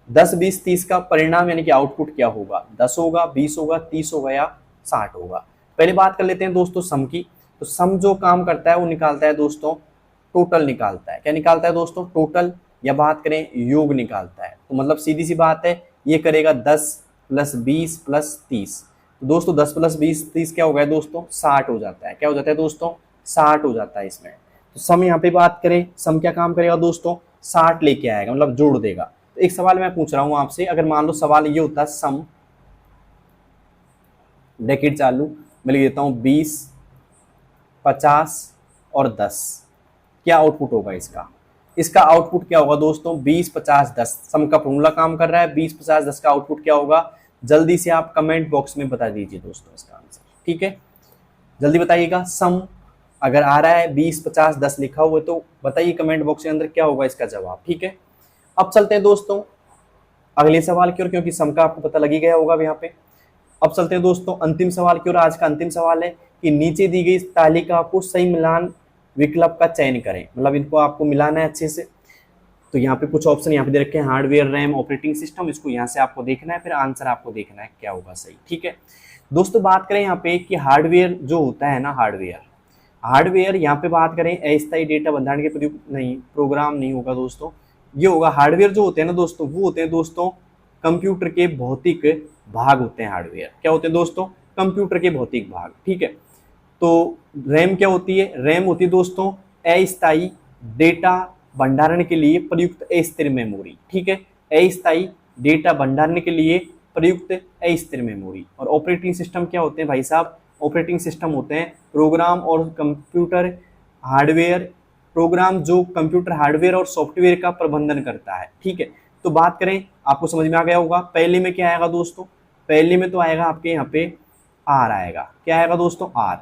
10, 20, 30 का परिणाम यानी कि आउटपुट क्या होगा? 10 होगा, 20 होगा, 30 होगा या 60 होगा? पहले बात कर लेते हैं दोस्तों सम की। तो सम जो काम करता है वो निकालता है दोस्तों टोटल निकालता है। क्या निकालता है दोस्तों? टोटल, या बात करें योग निकालता है। तो मतलब सीधी सी बात है, ये करेगा 10 + 20 + 30। तो दोस्तों 10 + 20 30 क्या हो गया दोस्तों? 60 हो जाता है। क्या हो जाता है दोस्तों? 60 हो जाता है इसमें। तो सम यहाँ पे बात करें, सम क्या काम करेगा दोस्तों? 60 लेके आएगा, मतलब जोड़ देगा। तो एक सवाल मैं पूछ रहा हूं आपसे, अगर मान लो सवाल ये होता है सम ब्रैकेट चालू, मैं लिख देता हूं 20, 50 और 10, क्या आउटपुट होगा इसका? इसका आउटपुट क्या होगा दोस्तों? 20, 50, 10। सम का फॉर्मूला काम कर रहा है। 20, 50, 10 का आउटपुट क्या होगा? जल्दी से आप कमेंट बॉक्स में बता दीजिए दोस्तों इसका आंसर। ठीक है, जल्दी बताइएगा। सम अगर आ रहा है 20, 50, 10 लिखा हुआ है तो बताइए कमेंट बॉक्स के अंदर क्या होगा इसका जवाब। ठीक है, अब चलते हैं दोस्तों अगले सवाल की ओर, क्योंकि सम का आपको पता लगी गया होगा यहाँ पे। अब चलते हैं दोस्तों अंतिम सवाल की ओर। आज का अंतिम सवाल है कि नीचे दी गई तालिका को सही मिलान विकल्प का चयन करें। मतलब इनको आपको मिलाना है अच्छे से। तो यहाँ पे कुछ ऑप्शन यहाँ पे दे रखे हैं, हार्डवेयर, रैम, ऑपरेटिंग सिस्टम। इसको यहाँ से आपको देखना है, फिर आंसर आपको देखना है क्या होगा सही। ठीक है दोस्तों, बात करें यहाँ पे कि हार्डवेयर जो होता है ना, हार्डवेयर यहाँ पे बात करें अस्थायी डेटा भंडारण के प्रयोग नहीं, प्रोग्राम नहीं होगा दोस्तों, ये होगा हार्डवेयर जो होते हैं ना दोस्तों, वो होते हैं दोस्तों कंप्यूटर के भौतिक भाग होते हैं। हार्डवेयर क्या होते हैं दोस्तों? कंप्यूटर के भौतिक भाग। ठीक है, तो रैम क्या होती है? रैम होती है दोस्तों अस्थायी डेटा भंडारण के लिए प्रयुक्त अस्थिर मेमोरी। ठीक है, अस्थायी डेटा भंडारण के लिए प्रयुक्त अस्थिर मेमोरी। और ऑपरेटिंग सिस्टम क्या होते हैं भाई साहब? ऑपरेटिंग सिस्टम होते हैं प्रोग्राम और कंप्यूटर हार्डवेयर, प्रोग्राम जो कंप्यूटर हार्डवेयर और सॉफ्टवेयर का प्रबंधन करता है। ठीक है, तो बात करें, आपको समझ में आ गया होगा। पहले में क्या आएगा दोस्तों? पहले में तो आएगा आपके यहाँ पे आर आएगा। क्या आएगा दोस्तों? आर।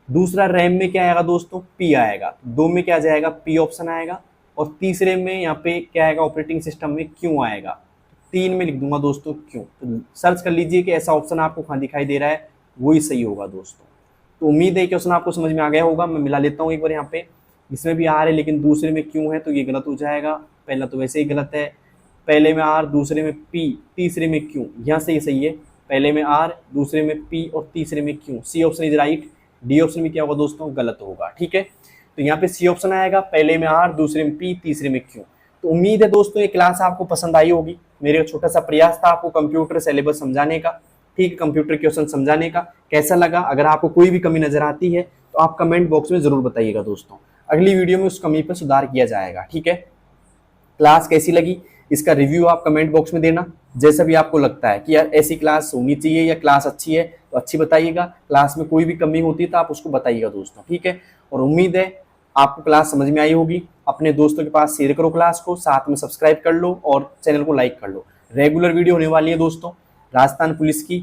दूसरा रैम में क्या आएगा दोस्तों? पी आएगा। दो में क्या जाएगा? पी ऑप्शन आएगा। और तीसरे में यहाँ पे क्या आएगा? ऑपरेटिंग सिस्टम में क्यू आएगा। 3 में लिख दूंगा दोस्तों क्यू। तो सर्च कर लीजिए कि ऐसा ऑप्शन आपको कहाँ दिखाई दे रहा है, वही सही होगा दोस्तों। तो उम्मीद है कि क्वेश्चन आपको समझ में आ गया होगा। मैं मिला लेता हूँ एक बार यहाँ पे, इसमें भी आर है लेकिन दूसरे में क्यू है, तो ये गलत हो जाएगा। पहला तो वैसे ही गलत है, पहले में आर, दूसरे में पी, तीसरे में क्यू। यहाँ से ये सही है, पहले में आर, दूसरे में पी और तीसरे में Q. C option is right. D option में क्या होगा दोस्तों? गलत होगा। ठीक है, तो यहाँ पे सी ऑप्शन आएगा, पहले में आर, दूसरे में पी, तीसरे में क्यू। तो उम्मीद है दोस्तों ये क्लास आपको पसंद आई होगी। मेरा छोटा सा प्रयास था आपको कंप्यूटर सिलेबस समझाने का। ठीक है, कंप्यूटर क्वेश्चन समझाने का। कैसा लगा? अगर आपको कोई भी कमी नजर आती है तो आप कमेंट बॉक्स में जरूर बताइएगा दोस्तों। अगली वीडियो में उस कमी पर सुधार किया जाएगा। ठीक है, क्लास कैसी लगी इसका रिव्यू आप कमेंट बॉक्स में देना। जैसा भी आपको लगता है कि यार ऐसी क्लास होनी चाहिए या क्लास अच्छी है तो अच्छी बताइएगा। क्लास में कोई भी कमी होती है तो आप उसको बताइएगा दोस्तों। ठीक है, और उम्मीद है आपको क्लास समझ में आई होगी। अपने दोस्तों के पास शेयर करो क्लास को, साथ में सब्सक्राइब कर लो और चैनल को लाइक कर लो। रेगुलर वीडियो होने वाली है दोस्तों, राजस्थान पुलिस की,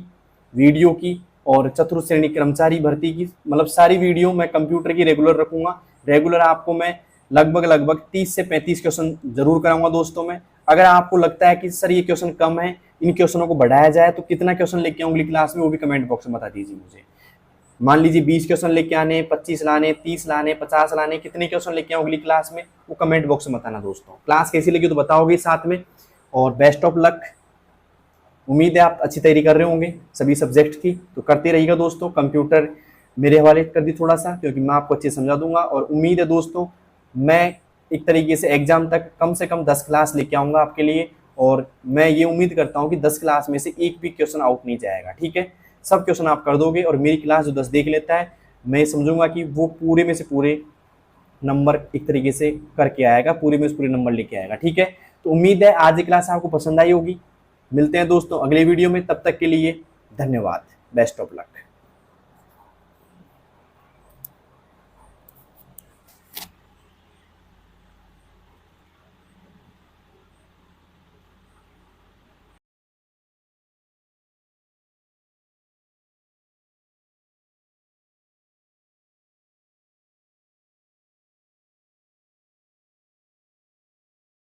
वीडियो की और चतुर्थ श्रेणी कर्मचारी भर्ती की। मतलब सारी वीडियो मैं कंप्यूटर की रेगुलर रखूंगा। रेगुलर आपको मैं लगभग 30 से 35 क्वेश्चन जरूर कराऊंगा दोस्तों। मैं अगर आपको लगता है कि सर ये क्वेश्चन कम है, इन क्वेश्चनों को बढ़ाया जाए, तो कितना क्वेश्चन लेके आऊँ अगली क्लास में, वो भी कमेंट बॉक्स में बता दीजिए मुझे। मान लीजिए 20 क्वेश्चन लेके आने, 25 लाने, 30 लाने, 50 लाने, कितने क्वेश्चन लेके आऊँ अगली क्लास में, वो कमेंट बॉक्स में बताना दोस्तों। क्लास कैसी लगी तो बताओगे साथ में, और बेस्ट ऑफ लक। उम्मीद है आप अच्छी तैयारी कर रहे होंगे सभी सब्जेक्ट की, तो करते रहिएगा दोस्तों। कंप्यूटर मेरे हवाले कर दी थोड़ा सा, क्योंकि मैं आपको अच्छे से समझा दूंगा, और उम्मीद है दोस्तों मैं एक तरीके से एग्जाम तक कम से कम 10 क्लास लेके आऊँगा आपके लिए, और मैं ये उम्मीद करता हूँ कि 10 क्लास में से एक भी क्वेश्चन आउट नहीं जाएगा, ठीक है। सब क्वेश्चन आप कर दोगे, और मेरी क्लास जो 10 देख लेता है, मैं समझूंगा कि वो पूरे में से पूरे नंबर एक तरीके से करके आएगा, पूरे में से पूरे नंबर लेके आएगा, ठीक है। तो उम्मीद है आज की क्लास आपको पसंद आई होगी। मिलते हैं दोस्तों अगले वीडियो में, तब तक के लिए धन्यवाद। Best of luck.